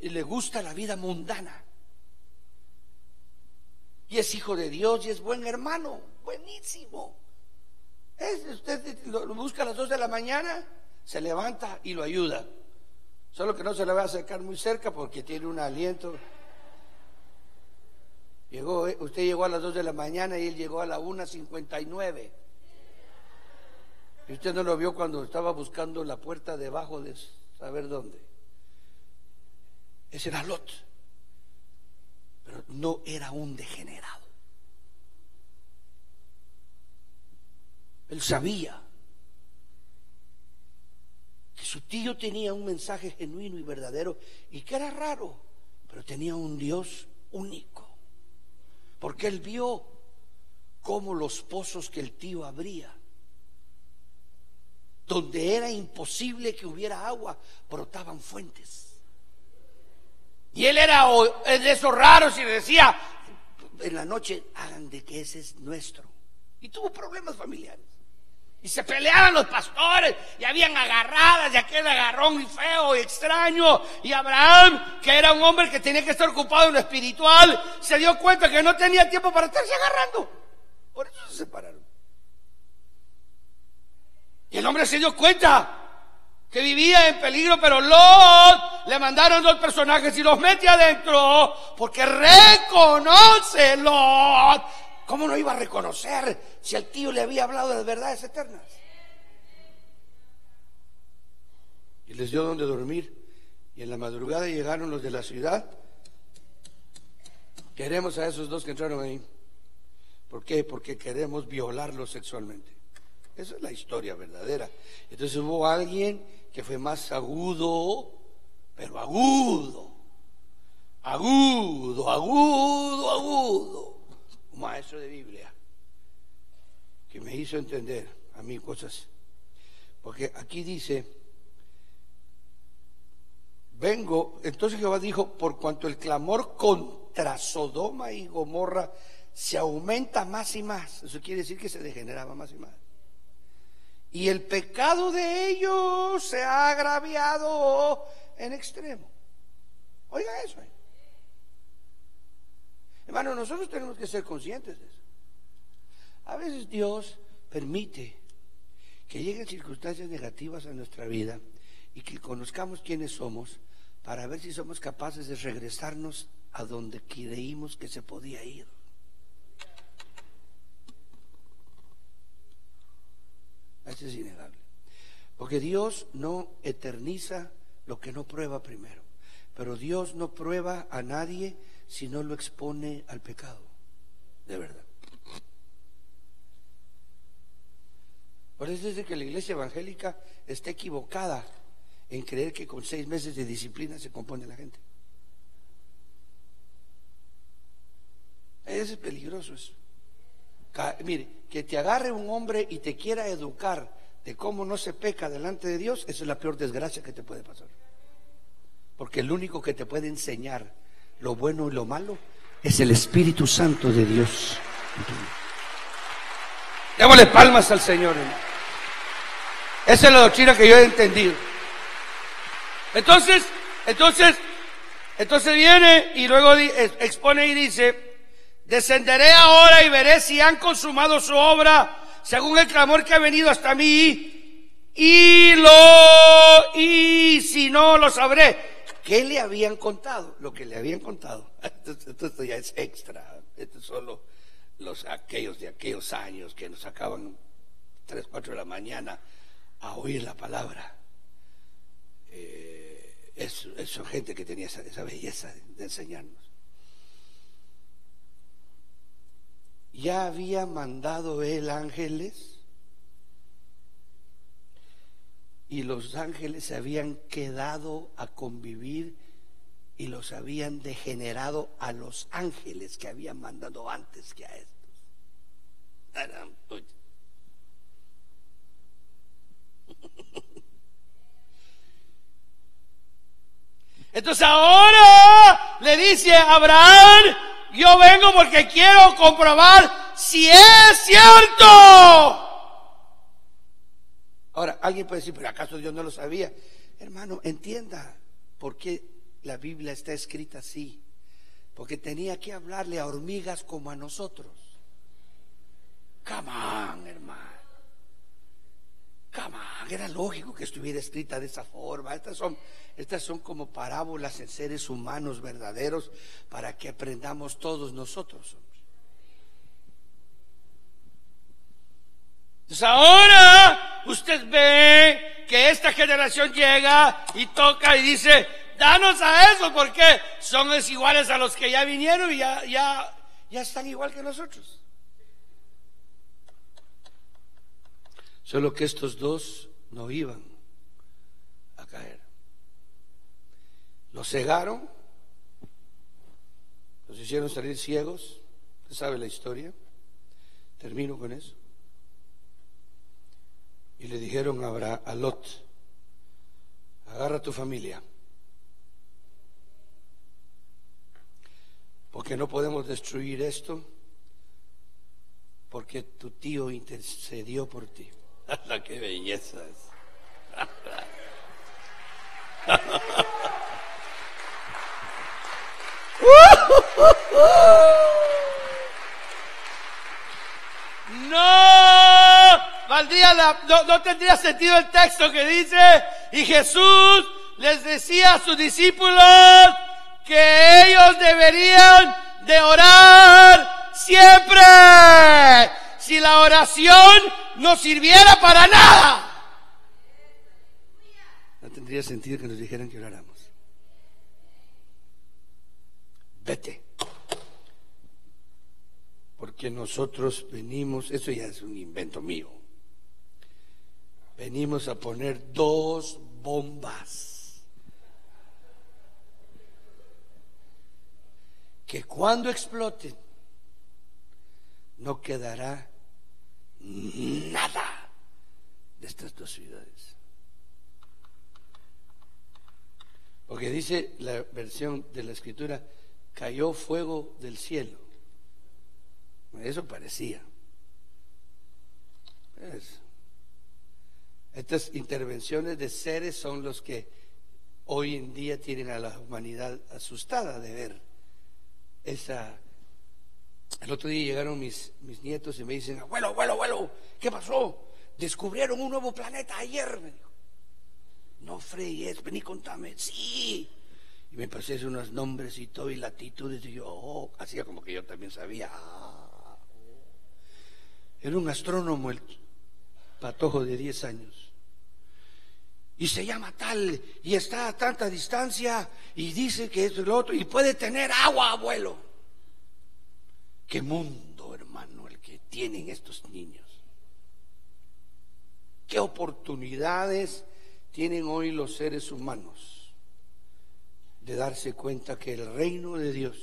le gusta la vida mundana. Y es hijo de Dios y es buen hermano, buenísimo. Usted lo busca a las 2 de la mañana, se levanta y lo ayuda. Solo que no se le va a acercar muy cerca porque tiene un aliento. Usted llegó a las 2 de la mañana y él llegó a la 1:59. Y usted no lo vio cuando estaba buscando la puerta debajo de saber dónde. Ese era Lot. Pero no era un degenerado. Él sabía que su tío tenía un mensaje genuino y verdadero y que era raro, pero tenía un Dios único. Porque él vio cómo los pozos que el tío abría, donde era imposible que hubiera agua, brotaban fuentes. Y él era de esos raros y decía en la noche: hagan de que ese es nuestro. Y tuvo problemas familiares. Y se peleaban los pastores y habían agarradas y aquel agarrón muy feo y extraño. Y Abraham, que era un hombre que tenía que estar ocupado en lo espiritual, se dio cuenta que no tenía tiempo para estarse agarrando. Por eso se separaron. Y el hombre se dio cuenta que vivía en peligro, pero Lot le mandaron 2 personajes y los mete adentro, porque reconoce Lot. ¿Cómo no iba a reconocer si el tío le había hablado de verdades eternas? Y les dio donde dormir. Y en la madrugada llegaron los de la ciudad. Queremos a esos 2 que entraron ahí. ¿Por qué? Porque queremos violarlos sexualmente. Esa es la historia verdadera. Entonces hubo alguien que fue más agudo, pero agudo, un maestro de Biblia, que me hizo entender a mí cosas. Porque aquí dice, vengo, entonces Jehová dijo, por cuanto el clamor contra Sodoma y Gomorra se aumenta más y más, eso quiere decir que se degeneraba más y más, y el pecado de ellos se ha agraviado en extremo. Oiga eso. Hermano, nosotros tenemos que ser conscientes de eso. A veces Dios permite que lleguen circunstancias negativas a nuestra vida y que conozcamos quiénes somos, para ver si somos capaces de regresarnos a donde creímos que se podía ir. Eso es innegable. Porque Dios no eterniza lo que no prueba primero. Pero Dios no prueba a nadie si no lo expone al pecado. De verdad. Por eso es de que la iglesia evangélica está equivocada en creer que con 6 meses de disciplina se compone la gente. Es peligroso eso. Mire, que te agarre un hombre y te quiera educar de cómo no se peca delante de Dios, esa es la peor desgracia que te puede pasar. Porque el único que te puede enseñar lo bueno y lo malo es el Espíritu Santo de Dios. Démosle palmas al Señor, hermano. Esa es la doctrina que yo he entendido. Entonces viene y luego expone y dice: descenderé ahora y veré si han consumado su obra según el clamor que ha venido hasta mí, y si no, lo sabré. ¿Qué le habían contado? Lo que le habían contado. Esto ya es extra. Esto es solo aquellos de aquellos años que nos sacaban 3, 4 de la mañana a oír la palabra. Son gente que tenía esa belleza de enseñarnos. Ya había mandado él ángeles, y los ángeles se habían quedado a convivir y los habían degenerado a los ángeles que habían mandado antes que a estos. Entonces ahora le dice a Abraham: yo vengo porque quiero comprobar si es cierto. Ahora, alguien puede decir: ¿pero acaso Dios no lo sabía? Hermano, entienda por qué la Biblia está escrita así. Porque tenía que hablarle a hormigas como a nosotros. Come on, hermano. Come on. Era lógico que estuviera escrita de esa forma. Estas son como parábolas en seres humanos verdaderos, para que aprendamos todos nosotros. Entonces ahora usted ve que esta generación llega y toca y dice: danos a eso, porque son iguales a los que ya vinieron y ya están igual que nosotros. Solo que estos 2 no iban a caer. Los cegaron, los hicieron salir ciegos. Usted sabe la historia. Termino con eso. Y le dijeron a Lot: agarra a tu familia, porque no podemos destruir esto, porque tu tío intercedió por ti. ¡Qué belleza es! No no tendría sentido el texto que dice: y Jesús les decía a sus discípulos que ellos deberían de orar siempre. Si la oración no sirviera para nada, no tendría sentido que nos dijeran que oráramos. Vete. Porque nosotros venimos, eso ya es un invento mío, venimos a poner 2 bombas que cuando exploten no quedará nada de estas 2 ciudades. Porque dice la versión de la Escritura: cayó fuego del cielo. Eso parecía. Estas intervenciones de seres son los que hoy en día tienen a la humanidad asustada de ver esa. El otro día llegaron mis nietos y me dicen: abuelo, ¿qué pasó? Descubrieron un nuevo planeta ayer, me dijo. No fregues, vení, contame. Sí. Y me pasé unos nombres y todo y latitudes y yo hacía como que yo también sabía. Era un astrónomo el patojo de 10 años. Y se llama tal, y está a tanta distancia, y dice que es lo otro, y puede tener agua, abuelo. Qué mundo, hermano, el que tienen estos niños. Qué oportunidades tienen hoy los seres humanos de darse cuenta que el reino de Dios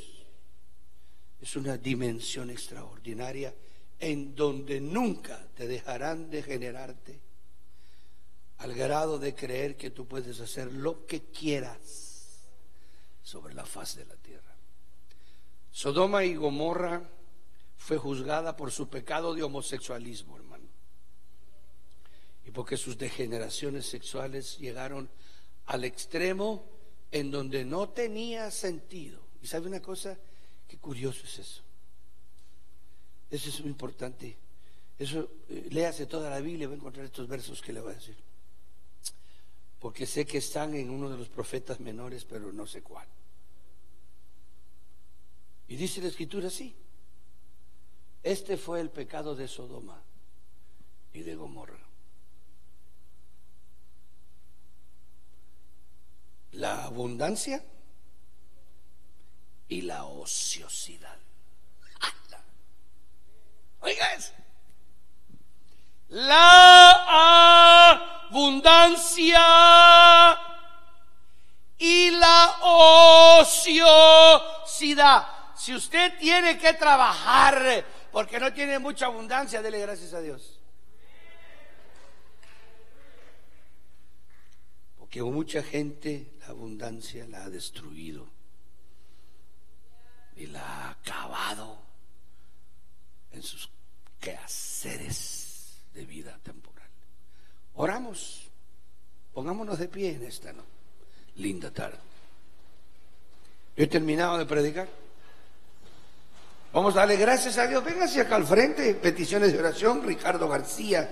es una dimensión extraordinaria en donde nunca te dejarán de generarte al grado de creer que tú puedes hacer lo que quieras sobre la faz de la tierra. Sodoma y Gomorra fue juzgada por su pecado de homosexualismo, hermano, y porque sus degeneraciones sexuales llegaron al extremo en donde no tenía sentido. Y sabe una cosa, qué curioso es eso. Eso es muy importante. Eso, léase toda la Biblia y va a encontrar estos versos que le voy a decir. Porque sé que están en uno de los profetas menores, pero no sé cuál. Y dice la Escritura así: este fue el pecado de Sodoma y de Gomorra. La abundancia y la ociosidad. Oiga eso. La abundancia y la ociosidad. Si usted tiene que trabajar porque no tiene mucha abundancia, dele gracias a Dios. Porque mucha gente la abundancia la ha destruido y la ha acabado en sus quehaceres de vida temporal. Oramos, pongámonos de pie en esta linda tarde. Yo he terminado de predicar. Vamos a darle gracias a Dios. Véngase acá al frente. Peticiones de oración. Ricardo García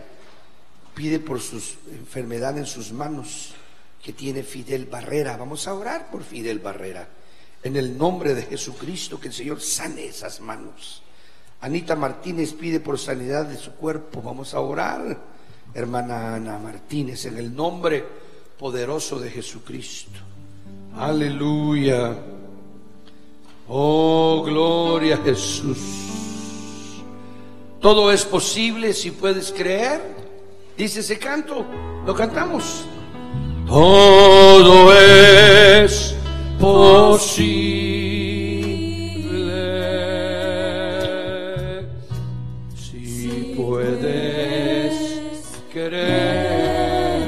pide por sus enfermedades en sus manos que tiene Fidel Barrera. Vamos a orar por Fidel Barrera en el nombre de Jesucristo, que el Señor sane esas manos. Anita Martínez pide por sanidad de su cuerpo. Vamos a orar, hermana Ana Martínez, en el nombre poderoso de Jesucristo. Aleluya. Oh, gloria a Jesús. Todo es posible si puedes creer. Dice ese canto, lo cantamos. Todo es posible si puedes creer.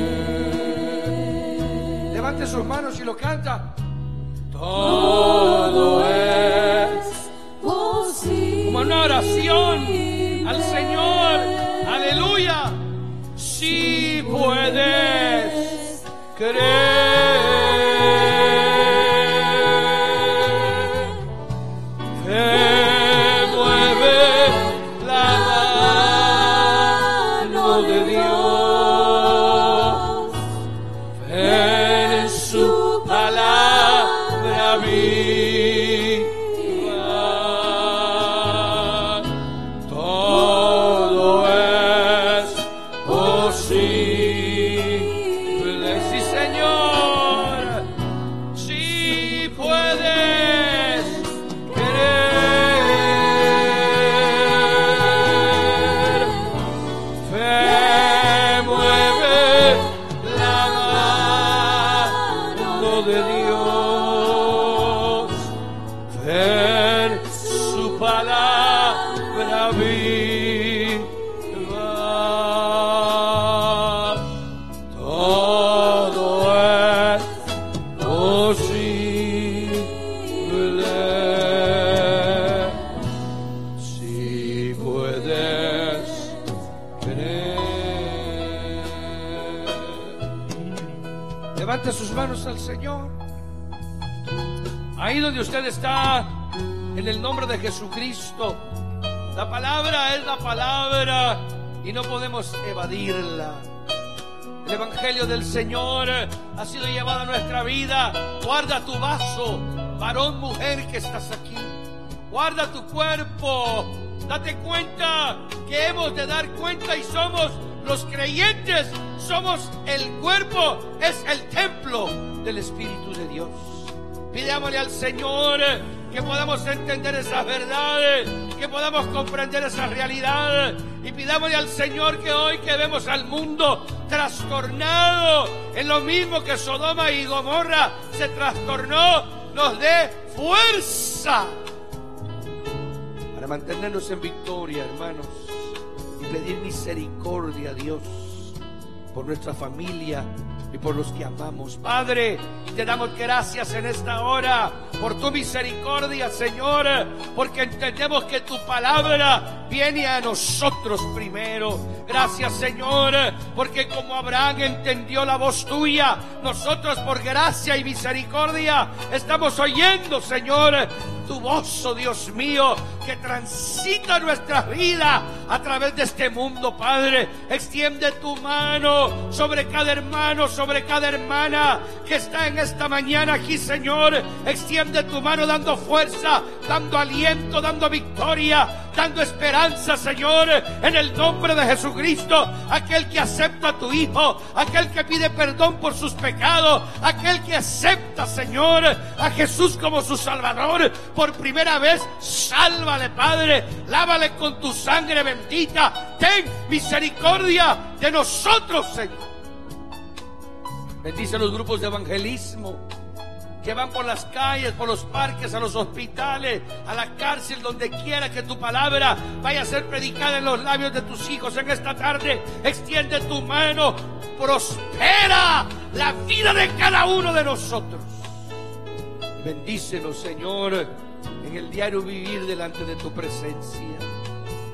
Levante sus manos y lo canta. Todo es posible. Como una oración al Señor. Aleluya. Si puedes creer. avivar. Todo es posible si puedes creer. Levante sus manos al Señor. Ahí donde usted está, en el nombre de Jesucristo. La palabra es la palabra y no podemos evadirla. El Evangelio del Señor ha sido llevado a nuestra vida. Guarda tu vaso, varón, mujer que estás aquí. Guarda tu cuerpo. Date cuenta que hemos de dar cuenta y somos los creyentes. Somos el cuerpo, es el templo del Espíritu de Dios. Pidámosle al Señor que podamos entender esas verdades, que podamos comprender esa realidad. Y pidámosle al Señor que hoy que vemos al mundo trastornado en lo mismo que Sodoma y Gomorra se trastornó, nos dé fuerza para mantenernos en victoria, hermanos, y pedir misericordia a Dios por nuestra familia y por los que amamos. Padre, te damos gracias en esta hora por tu misericordia, Señor, porque entendemos que tu palabra viene a nosotros primero. Gracias, Señor, porque como Abraham entendió la voz tuya, nosotros por gracia y misericordia estamos oyendo, Señor, tu voz, oh Dios mío, que transita nuestra vida a través de este mundo, Padre. Extiende tu mano sobre cada hermano, sobre cada hermana que está en esta mañana aquí, Señor. Extiende tu mano dando fuerza, dando aliento, dando victoria, dando esperanza, Señor, en el nombre de Jesucristo. Aquel que acepta a tu Hijo, aquel que pide perdón por sus pecados, aquel que acepta, Señor, a Jesús como su Salvador por primera vez, sálvale, Padre, lávale con tu sangre bendita. Ten misericordia de nosotros, Señor. Bendice los grupos de evangelismo que van por las calles, por los parques, a los hospitales, a la cárcel, donde quiera que tu palabra vaya a ser predicada en los labios de tus hijos en esta tarde. Extiende tu mano, prospera la vida de cada uno de nosotros. Bendícenos, Señor, en el diario vivir delante de tu presencia.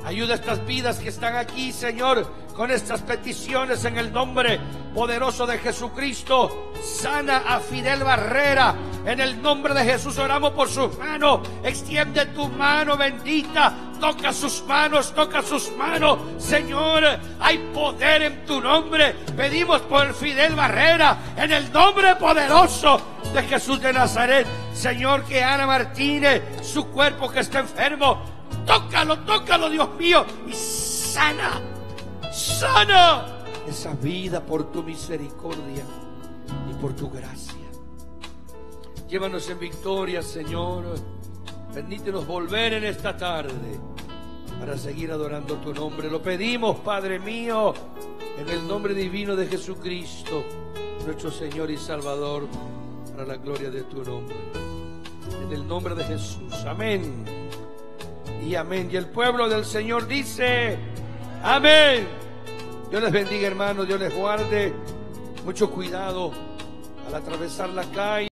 Ayuda a estas vidas que están aquí, Señor, con estas peticiones en el nombre poderoso de Jesucristo. Sana a Fidel Barrera. En el nombre de Jesús oramos por sus manos. Extiende tu mano bendita. Toca sus manos, toca sus manos. Señor, hay poder en tu nombre. Pedimos por Fidel Barrera, en el nombre poderoso de Jesús de Nazaret. Señor, que Ana Martínez, su cuerpo que está enfermo, tócalo, tócalo, Dios mío, y sana, sana esa vida por tu misericordia y por tu gracia. Llévanos en victoria, Señor. Permítenos volver en esta tarde para seguir adorando tu nombre. Lo pedimos, Padre mío, en el nombre divino de Jesucristo, nuestro Señor y Salvador, para la gloria de tu nombre. En el nombre de Jesús. Amén y amén. Y el pueblo del Señor dice: amén. Dios les bendiga, hermanos. Dios les guarde. Mucho cuidado al atravesar la calle.